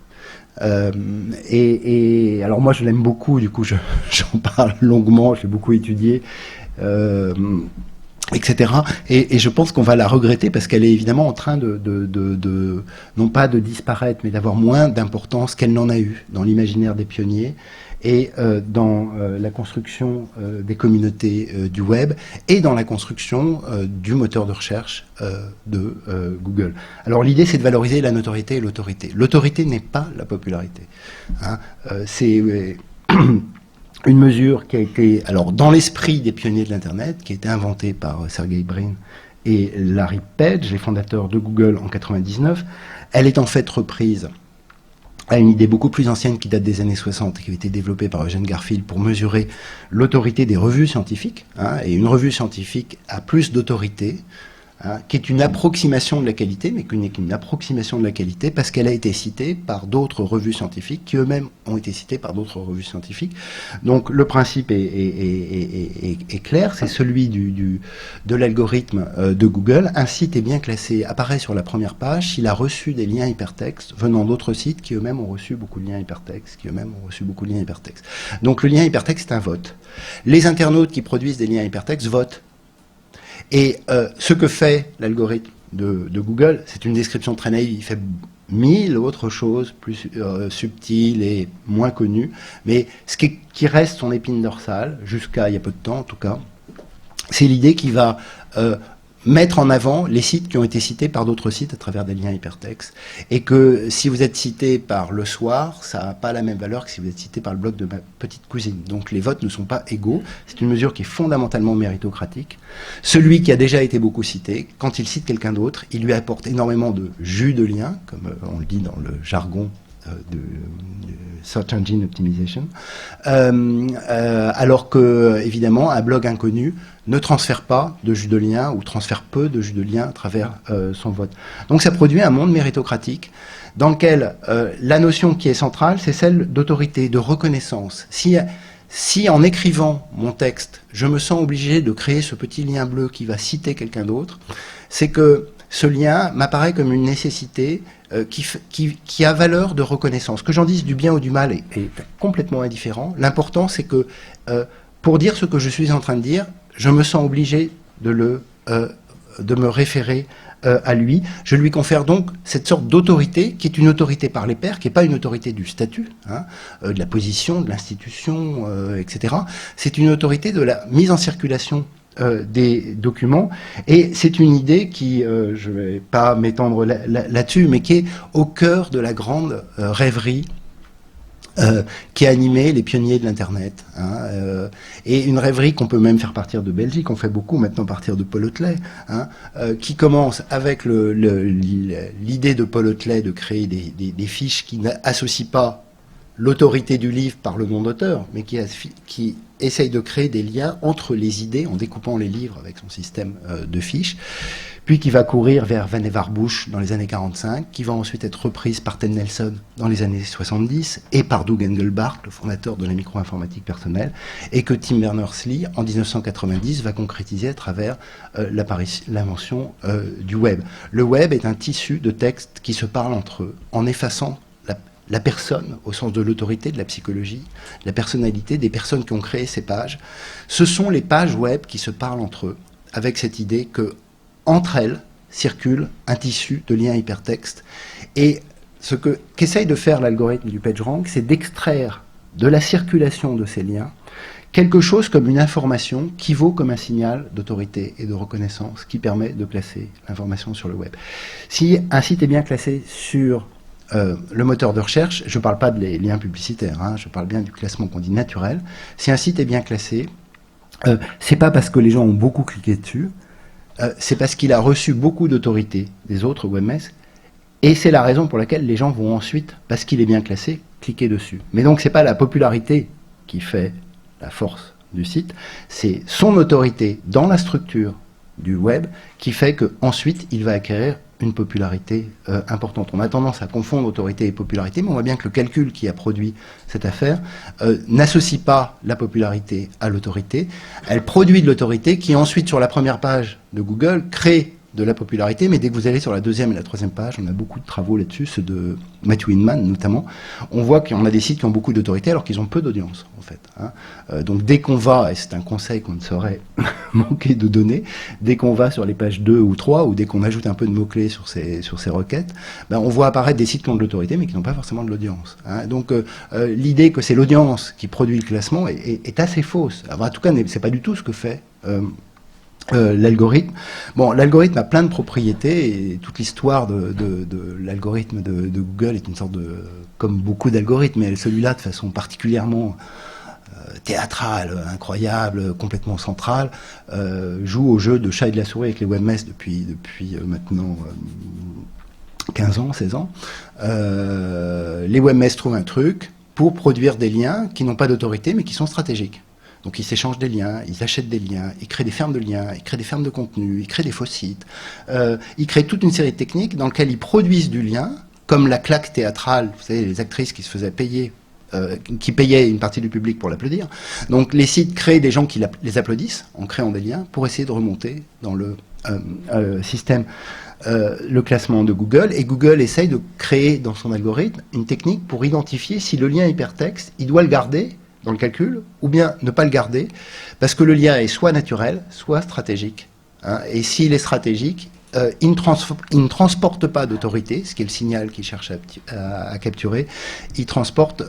Et alors moi, je l'aime beaucoup, du coup, j'en parle longuement, je l'ai beaucoup étudié, etc. Et je pense qu'on va la regretter parce qu'elle est évidemment en train non pas de disparaître, mais d'avoir moins d'importance qu'elle n'en a eu dans l'imaginaire des pionniers et dans la construction des communautés du web et dans la construction du moteur de recherche de Google. Alors l'idée, c'est de valoriser la notoriété et l'autorité. L'autorité n'est pas la popularité. Hein. C'est une mesure qui a été, alors dans l'esprit des pionniers de l'Internet, qui a été inventée par Sergey Brin et Larry Page, les fondateurs de Google en 99, elle est en fait reprise à une idée beaucoup plus ancienne qui date des années 60 et qui a été développée par Eugene Garfield pour mesurer l'autorité des revues scientifiques. Hein, et une revue scientifique a plus d'autorité, hein, qui est une approximation de la qualité, mais qui n'est qu'une approximation de la qualité parce qu'elle a été citée par d'autres revues scientifiques qui eux-mêmes ont été cités par d'autres revues scientifiques. Donc le principe est clair, c'est celui de l'algorithme de Google. Un site est bien classé, apparaît sur la première page s'il a reçu des liens hypertextes venant d'autres sites qui eux-mêmes ont reçu beaucoup de liens hypertextes, Donc le lien hypertexte est un vote. Les internautes qui produisent des liens hypertextes votent. Et ce que fait l'algorithme de Google, c'est une description très naïve. Il fait 1000 autres choses plus subtiles et moins connues. Mais ce qui reste son épine dorsale, jusqu'à il y a peu de temps en tout cas, c'est l'idée qu'il va mettre en avant les sites qui ont été cités par d'autres sites à travers des liens hypertextes. Et que si vous êtes cité par Le Soir, ça n'a pas la même valeur que si vous êtes cité par le blog de ma petite cousine. Donc les votes ne sont pas égaux. C'est une mesure qui est fondamentalement méritocratique. Celui qui a déjà été beaucoup cité, quand il cite quelqu'un d'autre, il lui apporte énormément de jus de lien, comme on le dit dans le jargon de Search Engine Optimization, alors que, évidemment, un blog inconnu ne transfère pas de jus de lien ou transfère peu de jus de lien à travers son vote. Donc ça produit un monde méritocratique dans lequel la notion qui est centrale, c'est celle d'autorité, de reconnaissance. Si en écrivant mon texte, je me sens obligé de créer ce petit lien bleu qui va citer quelqu'un d'autre, c'est que ce lien m'apparaît comme une nécessité qui a valeur de reconnaissance. Que j'en dise du bien ou du mal est complètement indifférent. L'important, c'est que pour dire ce que je suis en train de dire, je me sens obligé de me référer à lui. Je lui confère donc cette sorte d'autorité qui est une autorité par les pairs, qui n'est pas une autorité du statut, hein, de la position, de l'institution, etc. C'est une autorité de la mise en circulation des documents, et c'est une idée qui, je ne vais pas m'étendre là-dessus, mais qui est au cœur de la grande rêverie qui a animé les pionniers de l'Internet, hein, et une rêverie qu'on peut même faire partir de Belgique, on fait beaucoup maintenant partir de Paul Otlet, hein, qui commence avec l'idée de Paul Otlet de créer des fiches qui n'associent pas l'autorité du livre par le nom d'auteur, mais qui essaye de créer des liens entre les idées en découpant les livres avec son système de fiches, puis qui va courir vers Vannevar Bush dans les années 45, qui va ensuite être reprise par Ted Nelson dans les années 70 et par Doug Engelbart, le fondateur de la micro-informatique personnelle, et que Tim Berners-Lee, en 1990, va concrétiser à travers l'invention du web. Le web est un tissu de textes qui se parlent entre eux, en effaçant la personne, au sens de l'autorité, de la psychologie, la personnalité des personnes qui ont créé ces pages. Ce sont les pages web qui se parlent entre eux, avec cette idée que, entre elles, circule un tissu de liens hypertextes. Et ce qu'essaye de faire l'algorithme du PageRank, c'est d'extraire de la circulation de ces liens quelque chose comme une information qui vaut comme un signal d'autorité et de reconnaissance qui permet de classer l'information sur le web. Si un site est bien classé sur le moteur de recherche, je ne parle pas des liens publicitaires, hein, je parle bien du classement qu'on dit naturel. Si un site est bien classé, c'est pas parce que les gens ont beaucoup cliqué dessus, c'est parce qu'il a reçu beaucoup d'autorité des autres webmasters, et c'est la raison pour laquelle les gens vont ensuite, parce qu'il est bien classé, cliquer dessus. Mais donc c'est pas la popularité qui fait la force du site, c'est son autorité dans la structure du web qui fait qu'ensuite il va acquérir une popularité importante. On a tendance à confondre autorité et popularité, mais on voit bien que le calcul qui a produit cette affaire n'associe pas la popularité à l'autorité. Elle produit de l'autorité qui ensuite, sur la première page de Google, crée de la popularité, mais dès que vous allez sur la 2e et la 3e page, on a beaucoup de travaux là-dessus, ceux de Matthew Inman notamment, on voit qu'on a des sites qui ont beaucoup d'autorité alors qu'ils ont peu d'audience, en fait. Donc dès qu'on va, et c'est un conseil qu'on ne saurait manquer de donner, dès qu'on va sur les pages 2 ou 3, ou dès qu'on ajoute un peu de mots-clés sur ces requêtes, ben, on voit apparaître des sites qui ont de l'autorité, mais qui n'ont pas forcément de l'audience. Donc l'idée que c'est l'audience qui produit le classement est assez fausse. Alors, en tout cas, c'est pas du tout ce que fait l'algorithme. Bon, l'algorithme a plein de propriétés et toute l'histoire de l'algorithme de Google est une sorte de, comme beaucoup d'algorithmes, mais celui-là de façon particulièrement théâtrale, incroyable, complètement centrale, joue au jeu de chat et de la souris avec les webmesses depuis maintenant 15 ans, 16 ans. Les webmesses trouvent un truc pour produire des liens qui n'ont pas d'autorité mais qui sont stratégiques. Donc ils s'échangent des liens, ils achètent des liens, ils créent des fermes de liens, ils créent des fermes de contenu, ils créent des faux sites, ils créent toute une série de techniques dans lesquelles ils produisent du lien, comme la claque théâtrale, vous savez, les actrices qui se faisaient payer, qui payaient une partie du public pour l'applaudir. Donc les sites créent des gens qui les applaudissent en créant des liens pour essayer de remonter dans le système le classement de Google, et Google essaye de créer dans son algorithme une technique pour identifier si le lien hypertexte, il doit le garder dans le calcul, ou bien ne pas le garder, parce que le lien est soit naturel, soit stratégique. Et s'il est stratégique, il ne transporte pas d'autorité, ce qui est le signal qu'il cherche à capturer. Il transporte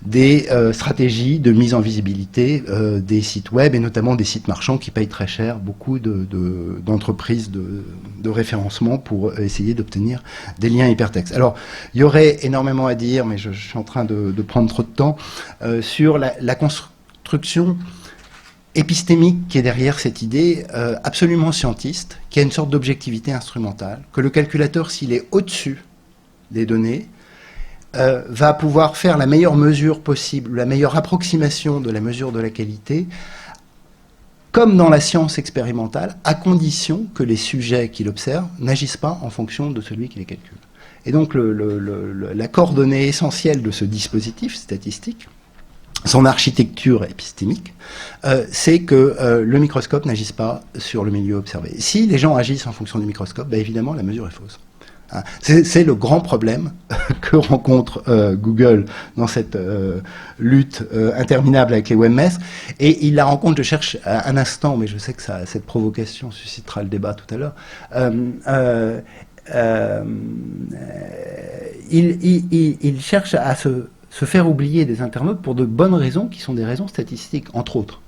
des stratégies de mise en visibilité des sites web, et notamment des sites marchands qui payent très cher beaucoup d'entreprises de référencement pour essayer d'obtenir des liens hypertextes. Alors, il y aurait énormément à dire, mais je suis en train de prendre trop de temps, sur la construction épistémique qui est derrière cette idée absolument scientiste, qui a une sorte d'objectivité instrumentale, que le calculateur, s'il est au-dessus des données, va pouvoir faire la meilleure mesure possible, la meilleure approximation de la mesure de la qualité, comme dans la science expérimentale, à condition que les sujets qu'il observe n'agissent pas en fonction de celui qui les calcule. Et donc la coordonnée essentielle de ce dispositif statistique, son architecture épistémique, c'est que le microscope n'agisse pas sur le milieu observé. Si les gens agissent en fonction du microscope, ben évidemment la mesure est fausse. C'est le grand problème que rencontre Google dans cette lutte interminable avec les webmesses, et il la rencontre, je cherche un instant, mais je sais que cette provocation suscitera le débat tout à l'heure. Il cherche à se faire oublier des internautes pour de bonnes raisons, qui sont des raisons statistiques, entre autres.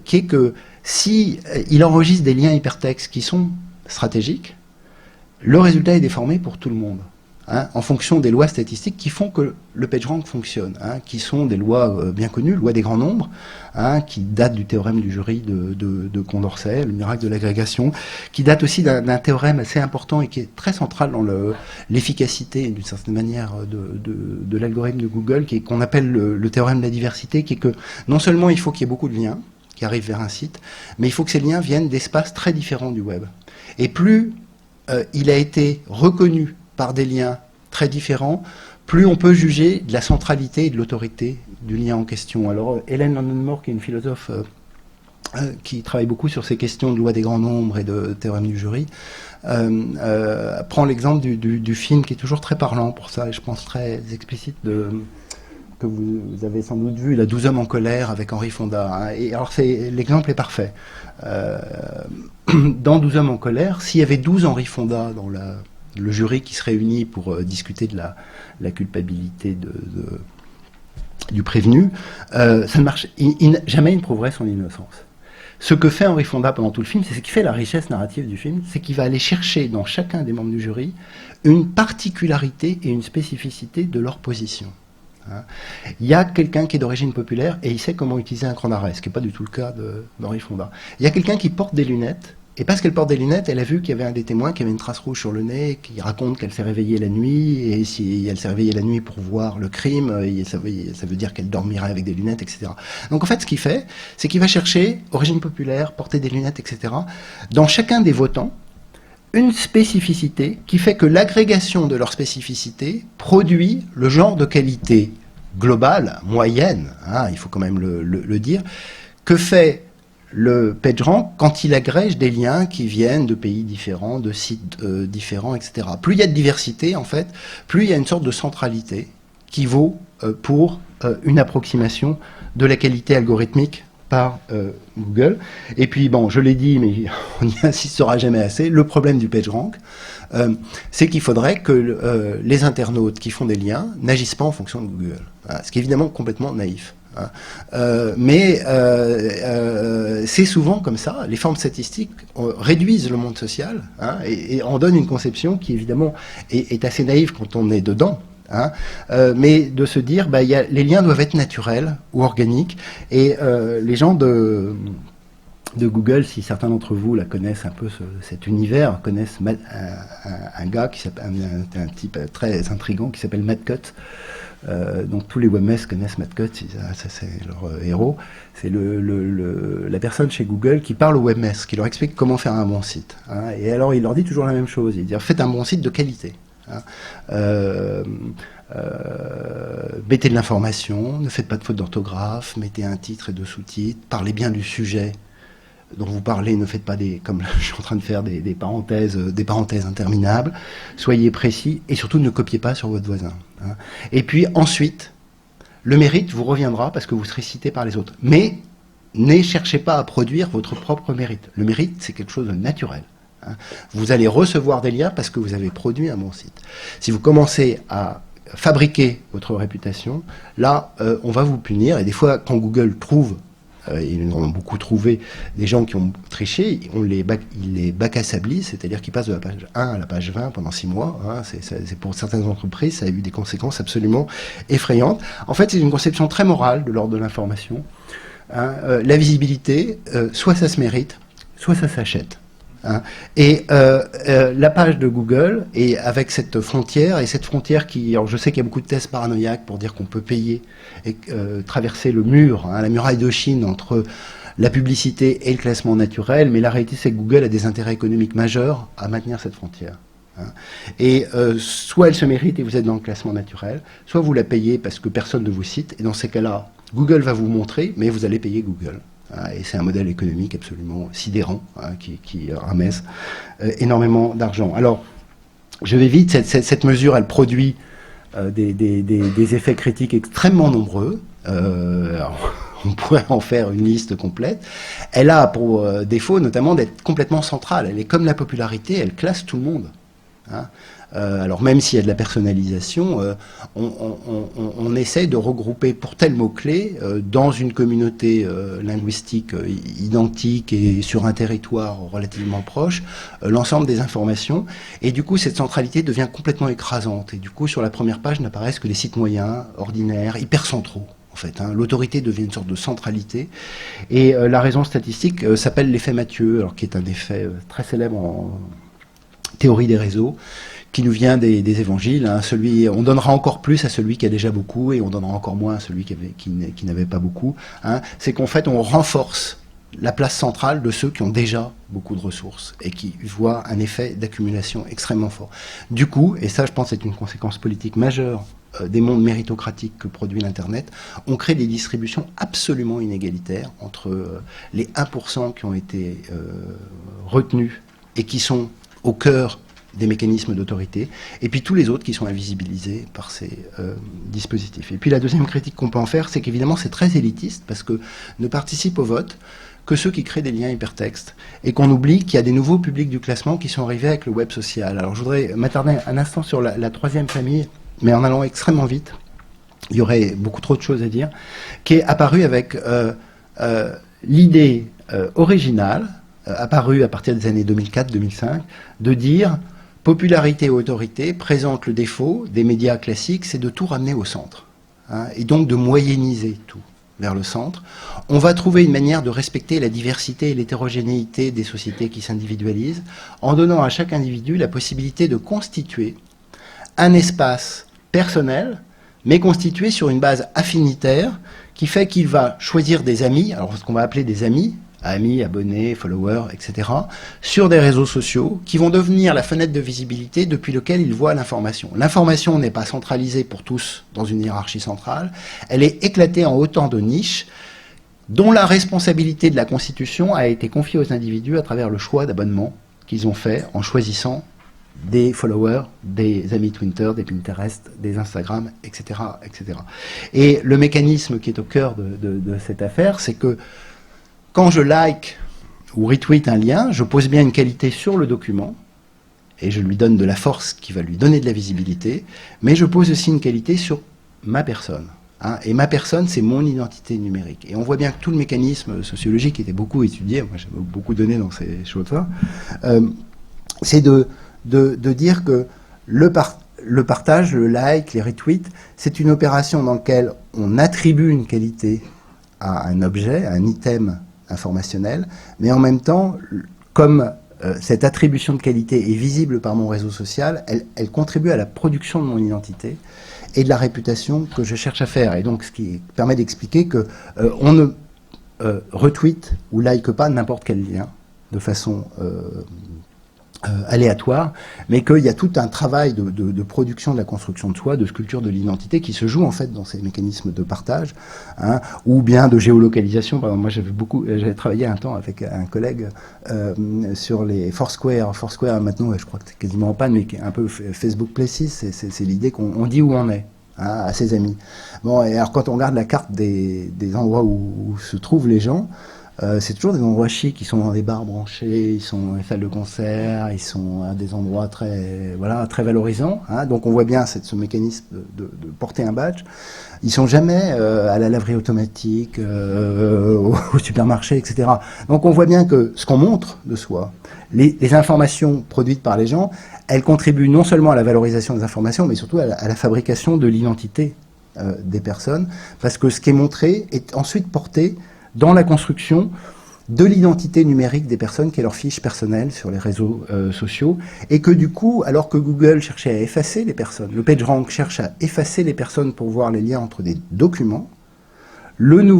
Qui est que si il enregistre des liens hypertextes qui sont stratégiques, le résultat est déformé pour tout le monde, en fonction des lois statistiques qui font que le PageRank fonctionne, qui sont des lois bien connues, loi des grands nombres, qui datent du théorème du jury de Condorcet, le miracle de l'agrégation, qui date aussi d'un théorème assez important et qui est très central dans l'efficacité, d'une certaine manière, de l'algorithme de Google, qu'on appelle le théorème de la diversité, qui est que non seulement il faut qu'il y ait beaucoup de liens qui arrivent vers un site, mais il faut que ces liens viennent d'espaces très différents du web. Et plus il a été reconnu par des liens très différents, plus on peut juger de la centralité et de l'autorité du lien en question. Alors, Hélène London-Moore, qui est une philosophe qui travaille beaucoup sur ces questions de loi des grands nombres et de théorème du jury, prend l'exemple du film qui est toujours très parlant pour ça, et je pense très explicite, que vous avez sans doute vu, La 12 hommes en colère, avec Henry Fonda. Et alors, l'exemple est parfait. Dans 12 hommes en colère, s'il y avait 12 Henry Fonda dans le jury qui se réunit pour discuter de la culpabilité du prévenu, ça ne marche. Jamais il ne prouverait son innocence. Ce que fait Henry Fonda pendant tout le film, c'est ce qui fait la richesse narrative du film, c'est qu'il va aller chercher dans chacun des membres du jury une particularité et une spécificité de leur position. Il y a quelqu'un qui est d'origine populaire et il sait comment utiliser un cran d'arrêt, ce qui n'est pas du tout le cas d'Henry Fonda. Il y a quelqu'un qui porte des lunettes, et parce qu'elle porte des lunettes, elle a vu qu'il y avait un des témoins qui avait une trace rouge sur le nez, qui raconte qu'elle s'est réveillée la nuit, et si elle s'est réveillée la nuit pour voir le crime, ça veut dire qu'elle dormirait avec des lunettes, etc. Donc en fait, ce qu'il fait, c'est qu'il va chercher origine populaire, porter des lunettes, etc. dans chacun des votants, une spécificité qui fait que l'agrégation de leur spécificité produit le genre de qualité globale, moyenne, il faut quand même le dire, que fait le PageRank quand il agrège des liens qui viennent de pays différents, de sites différents, etc. Plus il y a de diversité, en fait, plus il y a une sorte de centralité qui vaut pour une approximation de la qualité algorithmique par Google. Et puis, bon, je l'ai dit, mais on n'y insistera jamais assez, le problème du PageRank, c'est qu'il faudrait que les internautes qui font des liens n'agissent pas en fonction de Google. Voilà, ce qui est évidemment complètement naïf. Mais c'est souvent comme ça. Les formes statistiques réduisent le monde social, hein, et en donnent une conception qui évidemment est assez naïve quand on est dedans. Hein, mais de se dire, les liens doivent être naturels ou organiques, et les gens de Google, si certains d'entre vous la connaissent un peu cet univers, connaissent un gars qui s'appelle un type très intriguant qui s'appelle Matt Cutts. Donc tous les webmasters connaissent Matt Cutts, ça c'est leur héros. C'est la personne chez Google qui parle aux webmasters, qui leur explique comment faire un bon site. Hein, et alors il leur dit toujours la même chose, il dit faites un bon site de qualité. Hein, mettez de l'information, ne faites pas de faute d'orthographe, mettez un titre et deux sous-titres, parlez bien du sujet dont vous parlez, ne faites pas comme je suis en train de faire, des parenthèses interminables, soyez précis et surtout ne copiez pas sur votre voisin. Hein. Et puis ensuite, le mérite vous reviendra parce que vous serez cité par les autres. Mais ne cherchez pas à produire votre propre mérite. Le mérite, c'est quelque chose de naturel. Hein. Vous allez recevoir des liens parce que vous avez produit un bon site. Si vous commencez à fabriquer votre réputation, là, on va vous punir. Et des fois, quand Google trouve, ils en ont beaucoup trouvé, des gens qui ont triché, ils les bac-à-sablissent, c'est-à-dire qu'ils passent de la page 1 à la page 20 pendant 6 mois. Hein. C'est pour certaines entreprises, ça a eu des conséquences absolument effrayantes. En fait, c'est une conception très morale de l'ordre de l'information. Hein. La visibilité, soit ça se mérite, soit ça s'achète. Hein. Et la page de Google, et avec cette frontière qui, alors je sais qu'il y a beaucoup de tests paranoïaques pour dire qu'on peut payer et traverser le mur, hein, la muraille de Chine entre la publicité et le classement naturel, mais la réalité c'est que Google a des intérêts économiques majeurs à maintenir cette frontière. Hein. Et soit elle se mérite et vous êtes dans le classement naturel, soit vous la payez parce que personne ne vous cite, et dans ces cas-là, Google va vous montrer, mais vous allez payer Google. Et c'est un modèle économique absolument sidérant, hein, qui ramasse énormément d'argent. Alors, je vais vite, cette mesure, elle produit des effets critiques extrêmement nombreux. Alors, on pourrait en faire une liste complète. Elle a pour défaut notamment d'être complètement centrale. Elle est comme la popularité, elle classe tout le monde. Hein. Alors même s'il y a de la personnalisation, on essaie de regrouper pour tel mot-clé dans une communauté linguistique identique et sur un territoire relativement proche, l'ensemble des informations. Et du coup, cette centralité devient complètement écrasante. Et du coup, sur la première page n'apparaissent que les sites moyens, ordinaires, hypercentraux. En fait, hein. L'autorité devient une sorte de centralité. Et la raison statistique s'appelle l'effet Mathieu, alors qui est un effet très célèbre en théorie des réseaux, qui nous vient des évangiles. Hein. On donnera encore plus à celui qui a déjà beaucoup et on donnera encore moins à celui qui n'avait pas beaucoup. Hein. C'est qu'en fait, on renforce la place centrale de ceux qui ont déjà beaucoup de ressources et qui voient un effet d'accumulation extrêmement fort. Du coup, et ça je pense c'est une conséquence politique majeure des mondes méritocratiques que produit l'Internet, on crée des distributions absolument inégalitaires entre les 1% qui ont été retenus et qui sont au cœur des mécanismes d'autorité, et puis tous les autres qui sont invisibilisés par ces dispositifs. Et puis la deuxième critique qu'on peut en faire, c'est qu'évidemment c'est très élitiste, parce que ne participent au vote que ceux qui créent des liens hypertextes, et qu'on oublie qu'il y a des nouveaux publics du classement qui sont arrivés avec le web social. Alors je voudrais m'attarder un instant sur la troisième famille, mais en allant extrêmement vite, il y aurait beaucoup trop de choses à dire, qui est apparue avec l'idée originale, apparue à partir des années 2004-2005, de dire popularité et autorité présente le défaut des médias classiques, c'est de tout ramener au centre, hein, et donc de moyenniser tout vers le centre. On va trouver une manière de respecter la diversité et l'hétérogénéité des sociétés qui s'individualisent, en donnant à chaque individu la possibilité de constituer un espace personnel, mais constitué sur une base affinitaire, qui fait qu'il va choisir des amis, alors ce qu'on va appeler des amis, abonnés, followers, etc., sur des réseaux sociaux qui vont devenir la fenêtre de visibilité depuis laquelle ils voient l'information. L'information n'est pas centralisée pour tous dans une hiérarchie centrale, elle est éclatée en autant de niches dont la responsabilité de la constitution a été confiée aux individus à travers le choix d'abonnement qu'ils ont fait en choisissant des followers, des amis Twitter, des Pinterest, des Instagram, etc., etc. Et le mécanisme qui est au cœur de cette affaire, c'est que quand je like ou retweet un lien, je pose bien une qualité sur le document, et je lui donne de la force qui va lui donner de la visibilité, mais je pose aussi une qualité sur ma personne. Hein, et ma personne, c'est mon identité numérique. Et on voit bien que tout le mécanisme sociologique qui était beaucoup étudié, moi j'ai beaucoup donné dans ces choses-là, c'est de dire que le partage, le like, les retweets, c'est une opération dans laquelle on attribue une qualité à un objet, à un item informationnel, mais en même temps, comme cette attribution de qualité est visible par mon réseau social, elle contribue à la production de mon identité et de la réputation que je cherche à faire. Et donc, ce qui permet d'expliquer que on ne retweet ou like pas n'importe quel lien de façon aléatoire, mais qu'il y a tout un travail de production de la construction de soi, de sculpture de l'identité qui se joue en fait dans ces mécanismes de partage, hein, ou bien de géolocalisation. Par exemple, moi j'avais travaillé un temps avec un collègue sur les Foursquare. Foursquare maintenant, je crois que c'est quasiment en panne, mais un peu Facebook Places, c'est l'idée qu'on dit où on est. Hein, à ses amis. Bon, et alors quand on regarde la carte des endroits où se trouvent les gens, c'est toujours des endroits chics, ils sont dans des bars branchés, ils sont dans les salles de concert, ils sont à des endroits très valorisants. Hein, donc on voit bien ce mécanisme de porter un badge. Ils sont jamais à la laverie automatique, au supermarché, etc. Donc on voit bien que ce qu'on montre de soi, les informations produites par les gens, elles contribuent non seulement à la valorisation des informations, mais surtout à la fabrication de l'identité des personnes, parce que ce qui est montré est ensuite porté dans la construction de l'identité numérique des personnes, qui est leur fiche personnelle sur les réseaux sociaux, et que du coup, alors que Google cherchait à effacer les personnes, le PageRank cherche à effacer les personnes pour voir les liens entre des documents, le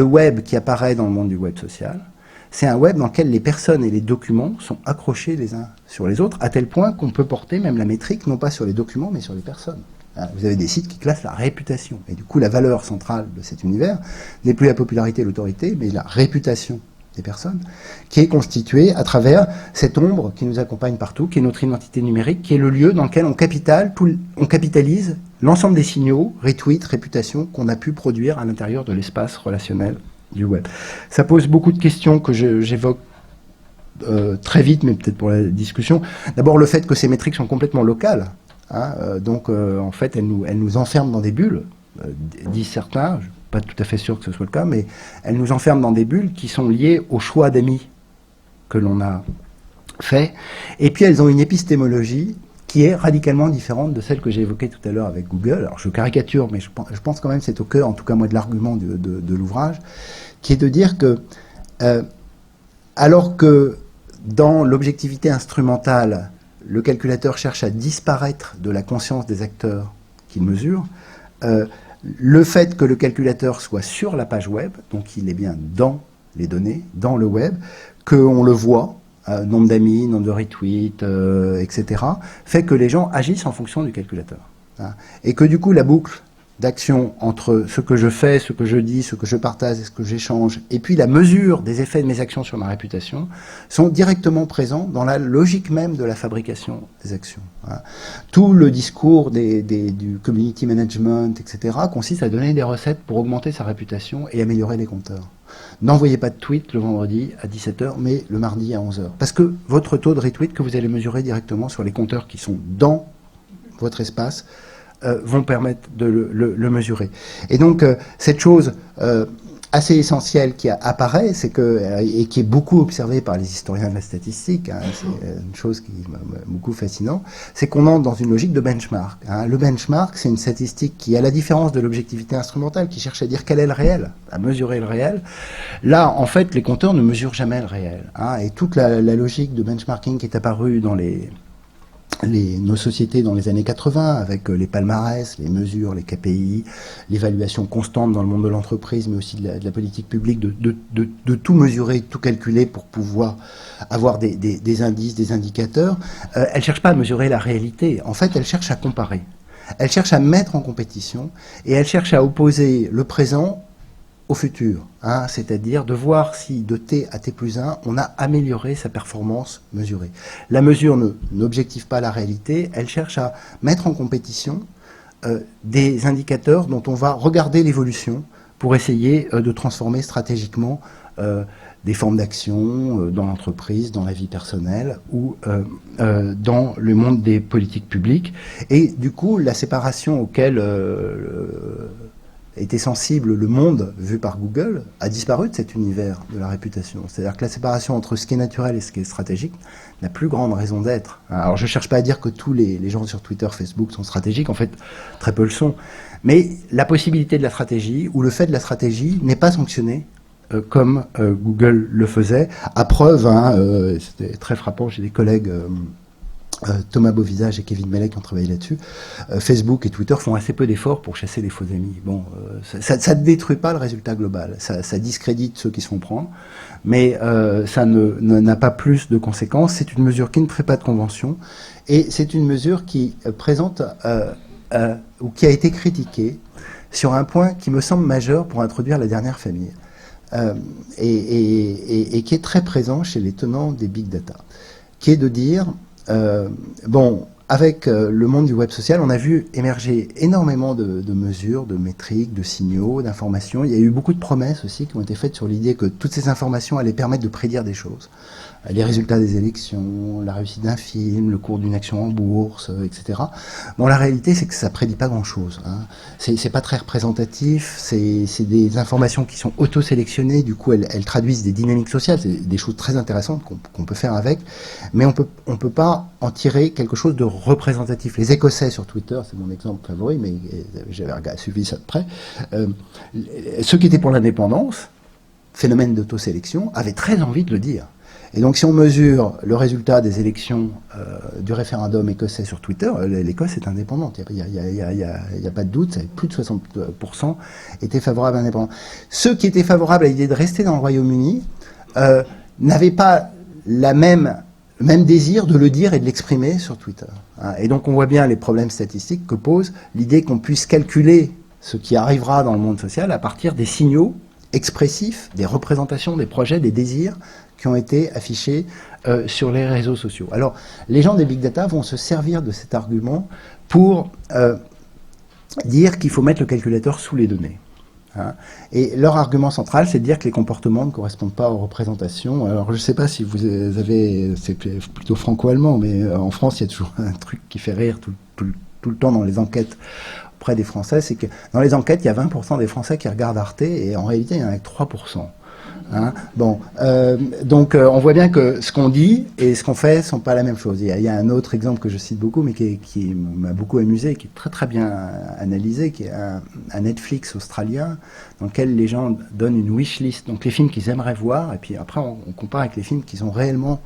web qui apparaît dans le monde du web social, c'est un web dans lequel les personnes et les documents sont accrochés les uns sur les autres, à tel point qu'on peut porter même la métrique, non pas sur les documents, mais sur les personnes. Vous avez des sites qui classent la réputation. Et du coup, la valeur centrale de cet univers n'est plus la popularité et l'autorité, mais la réputation des personnes, qui est constituée à travers cette ombre qui nous accompagne partout, qui est notre identité numérique, qui est le lieu dans lequel on capitalise l'ensemble des signaux, retweets, réputation, qu'on a pu produire à l'intérieur de l'espace relationnel du web. Ça pose beaucoup de questions que j'évoque très vite, mais peut-être pour la discussion. D'abord, le fait que ces métriques sont complètement locales. Hein, donc, en fait, elles nous enferment dans des bulles, disent certains, je ne suis pas tout à fait sûr que ce soit le cas, mais elles nous enferment dans des bulles qui sont liées au choix d'amis que l'on a fait. Et puis, elles ont une épistémologie qui est radicalement différente de celle que j'ai évoquée tout à l'heure avec Google. Alors, je caricature, mais je pense quand même que c'est au cœur, en tout cas moi, de l'argument de l'ouvrage, qui est de dire que, alors que dans l'objectivité instrumentale, le calculateur cherche à disparaître de la conscience des acteurs qu'il mesure, le fait que le calculateur soit sur la page web, donc il est bien dans les données, dans le web, qu'on le voit, nombre d'amis, nombre de retweets, etc., fait que les gens agissent en fonction du calculateur. Hein, et que du coup, la boucle d'action entre ce que je fais, ce que je dis, ce que je partage et ce que j'échange, et puis la mesure des effets de mes actions sur ma réputation, sont directement présents dans la logique même de la fabrication des actions. Hein. Tout le discours du community management, etc., consiste à donner des recettes pour augmenter sa réputation et améliorer les compteurs. N'envoyez pas de tweet le vendredi à 17h, mais le mardi à 11h. Parce que votre taux de retweet que vous allez mesurer directement sur les compteurs qui sont dans votre espace, vont permettre de le mesurer. Et donc, cette chose assez essentielle qui apparaît, c'est que, et qui est beaucoup observée par les historiens de la statistique, hein, c'est une chose qui est beaucoup fascinante, c'est qu'on entre dans une logique de benchmark. Hein. Le benchmark, c'est une statistique qui, à la différence de l'objectivité instrumentale, qui cherche à dire quel est le réel, à mesurer le réel, là, en fait, les compteurs ne mesurent jamais le réel. Hein, et toute la logique de benchmarking qui est apparue dans nos sociétés dans les années 80, avec les palmarès, les mesures, les KPI, l'évaluation constante dans le monde de l'entreprise, mais aussi de la politique publique, de tout mesurer, de tout calculer pour pouvoir avoir des indices, des indicateurs, elle ne cherche pas à mesurer la réalité. En fait, elle cherche à comparer. Elle cherche à mettre en compétition et elle cherche à opposer le présent au futur, hein, c'est-à-dire de voir si de t à t+1, on a amélioré sa performance mesurée. La mesure n'objective pas la réalité, elle cherche à mettre en compétition des indicateurs dont on va regarder l'évolution pour essayer de transformer stratégiquement des formes d'action dans l'entreprise, dans la vie personnelle ou dans le monde des politiques publiques. Et du coup, la séparation auquel était sensible le monde vu par Google a disparu de cet univers de la réputation. C'est-à-dire que la séparation entre ce qui est naturel et ce qui est stratégique n'a plus grande raison d'être. Alors je ne cherche pas à dire que tous les gens sur Twitter, Facebook sont stratégiques, en fait très peu le sont. Mais la possibilité de la stratégie ou le fait de la stratégie n'est pas sanctionné comme Google le faisait. À preuve, c'était très frappant, j'ai des collègues... Thomas Beauvisage et Kevin Mellet qui ont travaillé là-dessus. Facebook et Twitter font assez peu d'efforts pour chasser les faux amis. Bon, ça ne détruit pas le résultat global. Ça discrédite ceux qui se font prendre, mais ça n'a pas plus de conséquences. C'est une mesure qui ne fait pas de convention et c'est une mesure qui présente ou qui a été critiquée sur un point qui me semble majeur pour introduire la dernière famille et qui est très présent chez les tenants des big data, qui est de dire bon, avec le monde du web social, on a vu émerger énormément de mesures, de métriques, de signaux, d'informations. Il y a eu beaucoup de promesses aussi qui ont été faites sur l'idée que toutes ces informations allaient permettre de prédire des choses. Les résultats des élections, la réussite d'un film, le cours d'une action en bourse, etc. Bon, la réalité, c'est que ça prédit pas grand-chose. Hein. C'est pas très représentatif, c'est des informations qui sont auto-sélectionnées, du coup, elles traduisent des dynamiques sociales, c'est des choses très intéressantes qu'on peut faire avec, mais on peut pas en tirer quelque chose de représentatif. Les Écossais sur Twitter, c'est mon exemple favori, mais j'avais suivi ça de près, ceux qui étaient pour l'indépendance, phénomène d'auto-sélection, avaient très envie de le dire. Et donc si on mesure le résultat des élections du référendum écossais sur Twitter, l'Écosse est indépendante, il n'y a pas de doute, plus de 60% étaient favorables à l'indépendance. Ceux qui étaient favorables à l'idée de rester dans le Royaume-Uni n'avaient pas le même désir de le dire et de l'exprimer sur Twitter. Et donc on voit bien les problèmes statistiques que pose l'idée qu'on puisse calculer ce qui arrivera dans le monde social à partir des signaux expressifs, des représentations, des projets, des désirs qui ont été affichés sur les réseaux sociaux. Alors, les gens des big data vont se servir de cet argument pour dire qu'il faut mettre le calculateur sous les données. Hein. Et leur argument central, c'est de dire que les comportements ne correspondent pas aux représentations. Alors, je ne sais pas si vous avez... C'est plutôt franco-allemand, mais en France, il y a toujours un truc qui fait rire tout le temps dans les enquêtes auprès des Français, c'est que dans les enquêtes, il y a 20% des Français qui regardent Arte, et en réalité, il y en a que 3%. Hein, bon, donc on voit bien que ce qu'on dit et ce qu'on fait sont pas la même chose. Il y a un autre exemple que je cite beaucoup, mais qui m'a beaucoup amusé, qui est très très bien analysé, qui est un Netflix australien dans lequel les gens donnent une wishlist, donc les films qu'ils aimeraient voir, et puis après on compare avec les films qu'ils ont réellement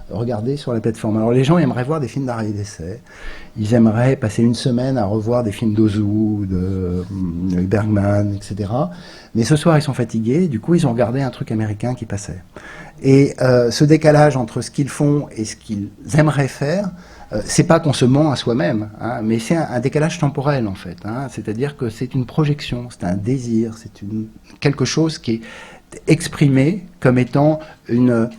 regardés sur la plateforme. Alors les gens aimeraient voir des films d'Harry Dessay, ils aimeraient passer une semaine à revoir des films d'Ozu, de Bergman, etc. Mais ce soir, ils sont fatigués, du coup, ils ont regardé un truc américain qui passait. Et ce décalage entre ce qu'ils font et ce qu'ils aimeraient faire, c'est pas qu'on se ment à soi-même, hein, mais c'est un décalage temporel, en fait. Hein, c'est-à-dire que c'est une projection, c'est un désir, c'est quelque chose qui est exprimé comme étant une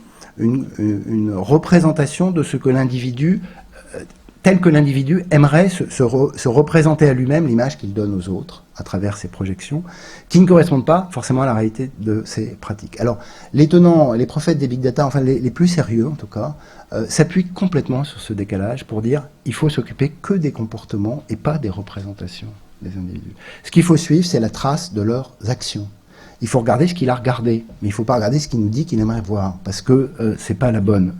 représentation de ce que l'individu, tel que l'individu aimerait se représenter à lui-même l'image qu'il donne aux autres à travers ses projections, qui ne correspondent pas forcément à la réalité de ses pratiques. Alors, les tenants, les prophètes des big data, enfin les plus sérieux en tout cas, s'appuient complètement sur ce décalage pour dire il faut s'occuper que des comportements et pas des représentations des individus. Ce qu'il faut suivre, c'est la trace de leurs actions. Il faut regarder ce qu'il a regardé, mais il ne faut pas regarder ce qu'il nous dit qu'il aimerait voir, parce que ce n'est pas la bonne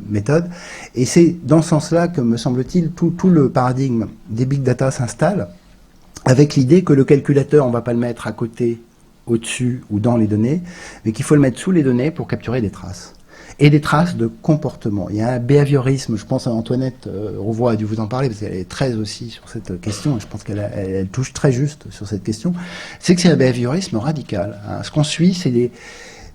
méthode. Et c'est dans ce sens-là que, me semble-t-il, tout le paradigme des big data s'installe, avec l'idée que le calculateur, on ne va pas le mettre à côté, au-dessus ou dans les données, mais qu'il faut le mettre sous les données pour capturer des traces. Et des traces de comportement. Il y a un behaviorisme, je pense à Antoinette Rovoy a dû vous en parler, parce qu'elle est très aussi sur cette question, et je pense qu'elle touche très juste sur cette question, c'est que c'est un behaviorisme radical. Hein. Ce qu'on suit, c'est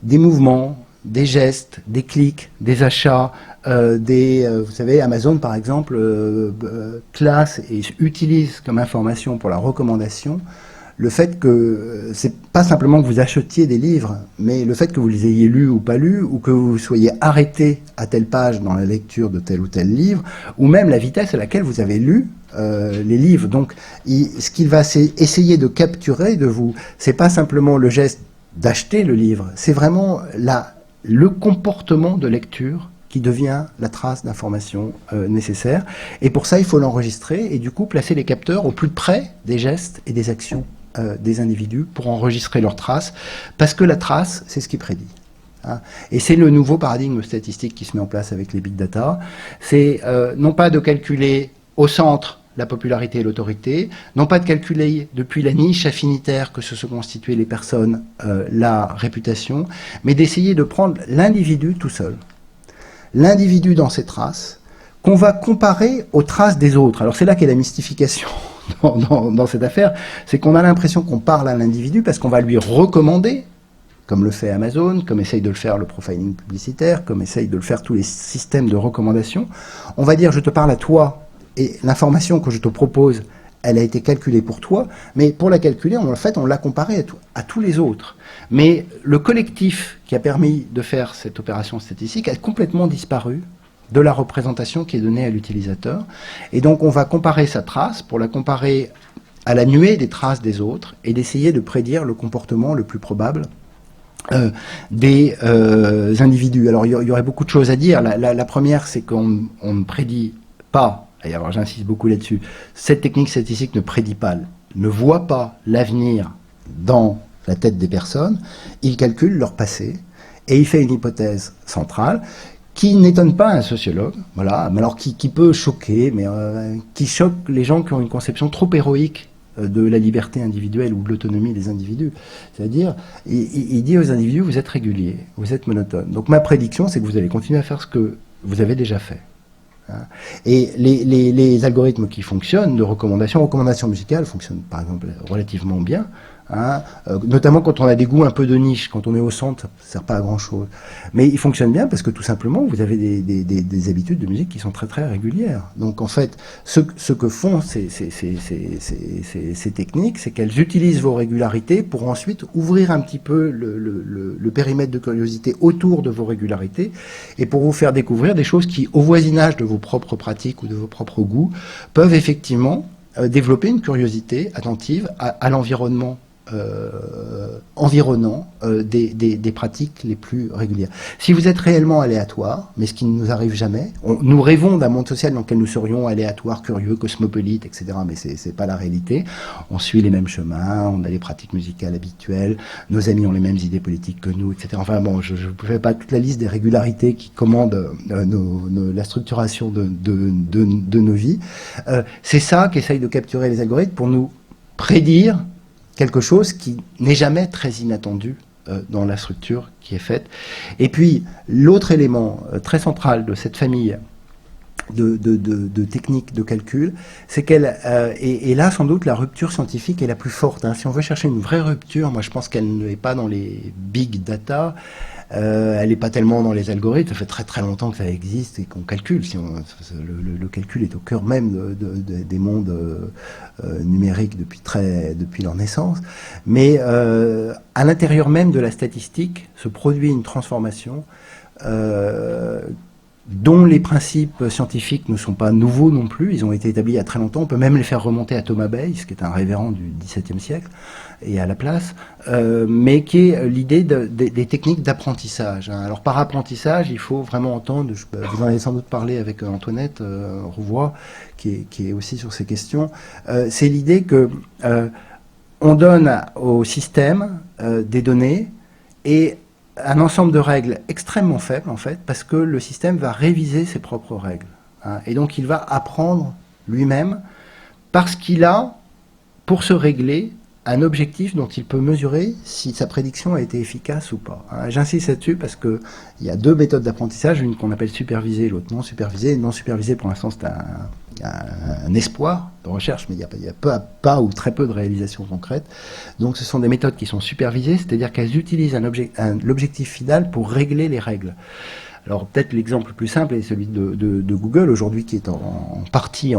des mouvements, des gestes, des clics, des achats, vous savez, Amazon par exemple classe et utilise comme information pour la recommandation le fait que c'est pas simplement que vous achetiez des livres, mais le fait que vous les ayez lus ou pas lus, ou que vous soyez arrêté à telle page dans la lecture de tel ou tel livre, ou même la vitesse à laquelle vous avez lu les livres. Donc, ce qu'il va essayer de capturer de vous, c'est pas simplement le geste d'acheter le livre, c'est vraiment le comportement de lecture qui devient la trace d'information nécessaire. Et pour ça, il faut l'enregistrer et du coup placer les capteurs au plus près des gestes et des actions des individus pour enregistrer leurs traces, parce que la trace, c'est ce qui prédit. Hein. Et c'est le nouveau paradigme statistique qui se met en place avec les big data. C'est non pas de calculer au centre la popularité et l'autorité, non pas de calculer depuis la niche affinitaire que se sont constituées les personnes la réputation, mais d'essayer de prendre l'individu tout seul. L'individu dans ses traces, qu'on va comparer aux traces des autres. Alors c'est là qu'est la mystification dans cette affaire, c'est qu'on a l'impression qu'on parle à l'individu parce qu'on va lui recommander, comme le fait Amazon, comme essaye de le faire le profiling publicitaire, comme essaye de le faire tous les systèmes de recommandation. On va dire, je te parle à toi, et l'information que je te propose, elle a été calculée pour toi, mais pour la calculer, en fait, on l'a comparée à tous les autres. Mais le collectif qui a permis de faire cette opération statistique a complètement disparu de la représentation qui est donnée à l'utilisateur. Et donc, on va comparer sa trace pour la comparer à la nuée des traces des autres et d'essayer de prédire le comportement le plus probable des individus. Alors, il y aurait beaucoup de choses à dire. La première, c'est qu'on ne prédit pas. Et alors j'insiste beaucoup là-dessus, cette technique statistique ne prédit pas, ne voit pas l'avenir dans la tête des personnes, il calcule leur passé et il fait une hypothèse centrale qui n'étonne pas un sociologue, voilà, mais alors qui peut choquer, mais qui choque les gens qui ont une conception trop héroïque de la liberté individuelle ou de l'autonomie des individus. C'est-à-dire, il dit aux individus, vous êtes réguliers, vous êtes monotones. Donc ma prédiction, c'est que vous allez continuer à faire ce que vous avez déjà fait. Et les algorithmes qui fonctionnent de recommandations musicales fonctionnent par exemple relativement bien, hein, notamment quand on a des goûts un peu de niche, quand on est au centre, ça ne sert pas à grand chose. Mais ils fonctionnent bien parce que tout simplement vous avez des habitudes de musique qui sont très très régulières. Donc en fait, ce que font ces techniques, c'est qu'elles utilisent vos régularités pour ensuite ouvrir un petit peu le périmètre de curiosité autour de vos régularités et pour vous faire découvrir des choses qui, au voisinage de vos propres pratiques ou de vos propres goûts, peuvent effectivement développer une curiosité attentive à l'environnement environnant des pratiques les plus régulières. Si vous êtes réellement aléatoire, mais ce qui ne nous arrive jamais, nous rêvons d'un monde social dans lequel nous serions aléatoires, curieux, cosmopolites, etc., mais c'est pas la réalité. On suit les mêmes chemins, on a les pratiques musicales habituelles, nos amis ont les mêmes idées politiques que nous, etc. Enfin bon, je ne fais pas toute la liste des régularités qui commandent la structuration de nos vies. C'est ça qu'essayent de capturer les algorithmes pour nous prédire quelque chose qui n'est jamais très inattendu dans la structure qui est faite. Et puis, l'autre élément très central de cette famille de techniques de calcul, c'est qu'elle et là, sans doute, la rupture scientifique est la plus forte. Hein. Si on veut chercher une vraie rupture, moi je pense qu'elle n'est pas dans les big data, elle n'est pas tellement dans les algorithmes, ça fait très très longtemps que ça existe et qu'on calcule. Le calcul est au cœur même des mondes numériques depuis leur naissance. Mais à l'intérieur même de la statistique se produit une transformation dont les principes scientifiques ne sont pas nouveaux non plus, ils ont été établis il y a très longtemps, on peut même les faire remonter à Thomas Bayes, qui est un révérend du XVIIe siècle, et à la place, mais qui est l'idée des techniques d'apprentissage. Hein. Alors par apprentissage, il faut vraiment entendre, vous en avez sans doute parlé avec Antoinette Rouvois, qui est aussi sur ces questions, c'est l'idée que on donne au système des données, et un ensemble de règles extrêmement faibles, en fait, parce que le système va réviser ses propres règles. Hein, et donc, il va apprendre lui-même parce qu'il a, pour se régler, un objectif dont il peut mesurer si sa prédiction a été efficace ou pas. Hein, j'insiste là-dessus parce qu'il y a deux méthodes d'apprentissage, une qu'on appelle supervisée, l'autre non supervisée. Non supervisée, pour l'instant, c'est un espoir de recherche, mais il y a pas ou très peu de réalisations concrètes. Donc ce sont des méthodes qui sont supervisées, c'est-à-dire qu'elles utilisent l'objectif final pour régler les règles. Alors peut-être l'exemple le plus simple est celui de Google aujourd'hui, qui est en partie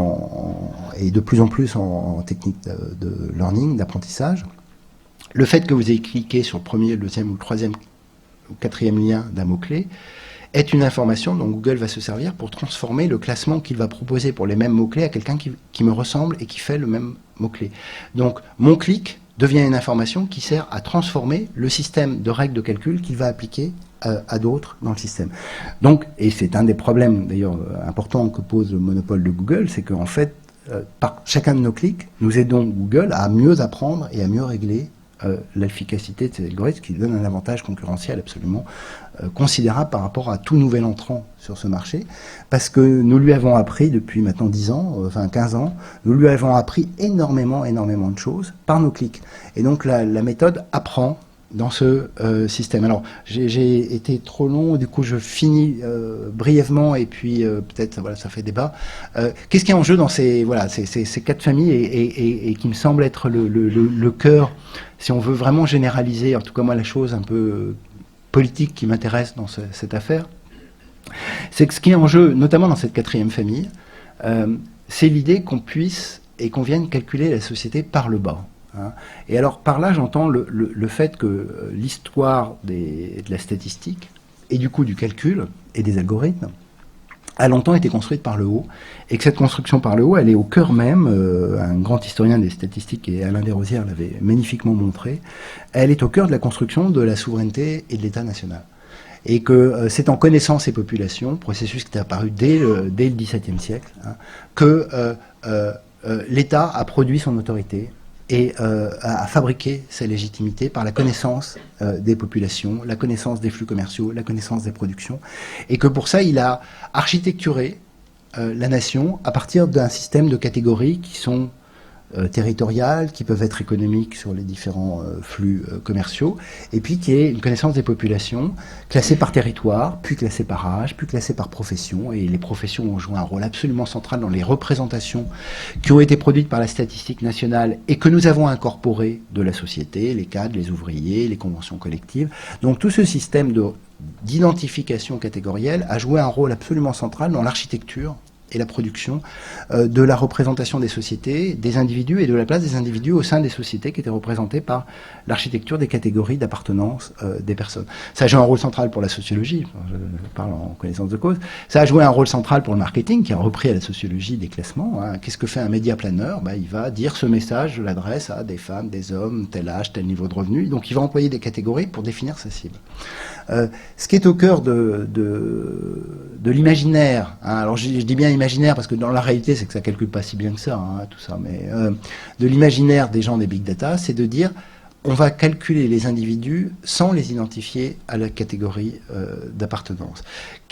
et de plus en plus en technique de learning, d'apprentissage. Le fait que vous ayez cliqué sur le premier, le deuxième ou le troisième ou quatrième lien d'un mot-clé est une information dont Google va se servir pour transformer le classement qu'il va proposer pour les mêmes mots-clés à quelqu'un qui me ressemble et qui fait le même mot-clé. Donc mon clic devient une information qui sert à transformer le système de règles de calcul qu'il va appliquer à d'autres dans le système. Donc, et c'est un des problèmes d'ailleurs importants que pose le monopole de Google, c'est qu'en fait, par chacun de nos clics, nous aidons Google à mieux apprendre et à mieux régler l'efficacité de ces algorithmes, qui donne un avantage concurrentiel absolument considérable par rapport à tout nouvel entrant sur ce marché, parce que nous lui avons appris depuis maintenant 10 ans, enfin 15 ans, nous lui avons appris énormément de choses par nos clics. Et donc la méthode apprend dans ce système. Alors, j'ai été trop long, du coup je finis brièvement, et puis peut-être, voilà, ça fait débat. Qu'est-ce qui est en jeu dans ces quatre familles, et qui me semble être le cœur, si on veut vraiment généraliser, en tout cas moi, la chose un peu politique qui m'intéresse dans cette affaire, c'est que ce qui est en jeu, notamment dans cette quatrième famille, c'est l'idée qu'on puisse et qu'on vienne calculer la société par le bas. Hein. Et alors par là j'entends le fait que l'histoire de la statistique et du coup du calcul et des algorithmes a longtemps été construite par le haut, et que cette construction par le haut, elle est au cœur même, un grand historien des statistiques, et Alain Desrosières l'avait magnifiquement montré, elle est au cœur de la construction de la souveraineté et de l'État national. Et que c'est en connaissant ces populations, processus qui est apparu dès le XVIIe siècle, hein, que l'État a produit son autorité et a fabriqué sa légitimité par la connaissance des populations, la connaissance des flux commerciaux, la connaissance des productions, et que pour ça il a architecturé la nation à partir d'un système de catégories qui sont territoriales, qui peuvent être économiques sur les différents flux commerciaux, et puis qui est une connaissance des populations classées par territoire, puis classées par âge, puis classées par profession, et les professions ont joué un rôle absolument central dans les représentations qui ont été produites par la statistique nationale et que nous avons incorporées de la société, les cadres, les ouvriers, les conventions collectives. Donc tout ce système d'identification catégorielle a joué un rôle absolument central dans l'architecture et la production de la représentation des sociétés, des individus, et de la place des individus au sein des sociétés qui étaient représentées par l'architecture des catégories d'appartenance des personnes. Ça a joué un rôle central pour la sociologie, je parle en connaissance de cause. Ça a joué un rôle central pour le marketing, qui a repris à la sociologie des classements. Hein. Qu'est-ce que fait un média planeur? Il va dire ce message, je l'adresse à des femmes, des hommes, tel âge, tel niveau de revenu. Donc il va employer des catégories pour définir sa cible. Ce qui est au cœur de l'imaginaire, hein, alors je dis bien imaginaire parce que dans la réalité c'est que ça ne calcule pas si bien que ça, hein, tout ça, mais de l'imaginaire des gens des big data, c'est de dire on va calculer les individus sans les identifier à la catégorie d'appartenance.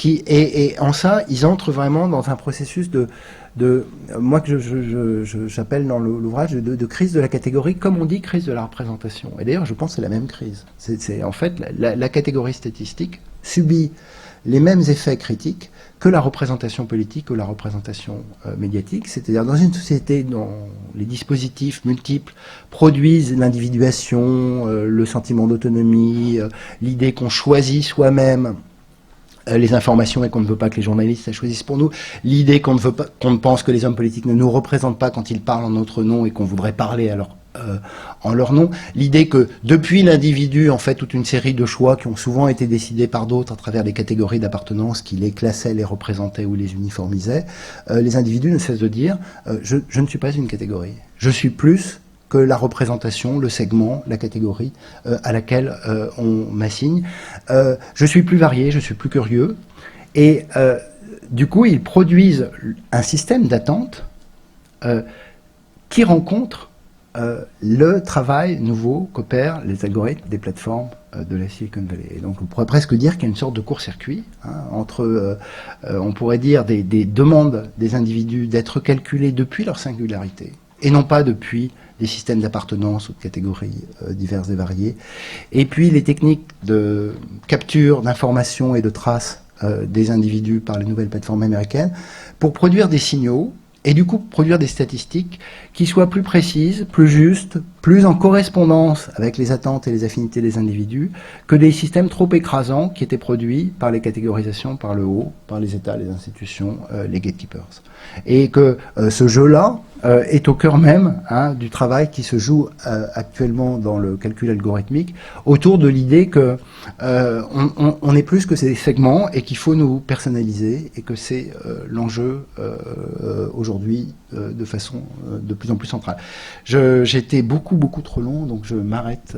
Et en ça, ils entrent vraiment dans un processus moi que j'appelle dans l'ouvrage de crise de la catégorie, comme on dit crise de la représentation. Et d'ailleurs, je pense que c'est la même crise. C'est en fait la catégorie statistique subit les mêmes effets critiques que la représentation politique ou la représentation médiatique, c'est-à-dire dans une société dont les dispositifs multiples produisent l'individuation, le sentiment d'autonomie, l'idée qu'on choisit soi-même les informations et qu'on ne veut pas que les journalistes la choisissent pour nous, l'idée qu'on ne pense que les hommes politiques ne nous représentent pas quand ils parlent en notre nom et qu'on voudrait parler en leur nom, l'idée que depuis l'individu, en fait, toute une série de choix qui ont souvent été décidés par d'autres à travers des catégories d'appartenance qui les classaient, les représentaient ou les uniformisaient, les individus ne cessent de dire je ne suis pas une catégorie, je suis plus que la représentation, le segment, la catégorie à laquelle on m'assigne. Je suis plus varié, je suis plus curieux. Et du coup, ils produisent un système d'attente qui rencontre le travail nouveau qu'opèrent les algorithmes des plateformes de la Silicon Valley. Et donc on pourrait presque dire qu'il y a une sorte de court-circuit entre, on pourrait dire, des demandes des individus d'être calculés depuis leur singularité, et non pas depuis des systèmes d'appartenance ou de catégories diverses et variées. Et puis les techniques de capture d'informations et de traces des individus par les nouvelles plateformes américaines pour produire des signaux et du coup produire des statistiques qui soient plus précises, plus justes, plus en correspondance avec les attentes et les affinités des individus que des systèmes trop écrasants qui étaient produits par les catégorisations par le haut, par les États, les institutions, les gatekeepers. Et que ce jeu-là est au cœur même du travail qui se joue actuellement dans le calcul algorithmique autour de l'idée que on est plus que ces segments et qu'il faut nous personnaliser et que c'est l'enjeu aujourd'hui de façon de plus en plus centrale. J'ai été beaucoup trop long, donc je m'arrête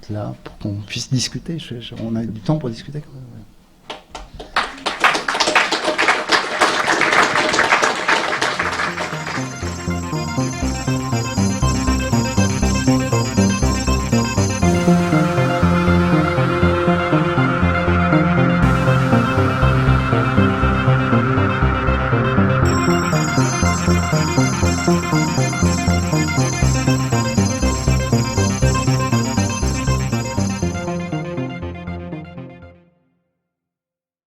là pour qu'on puisse discuter. On a du temps pour discuter quand même. Ouais.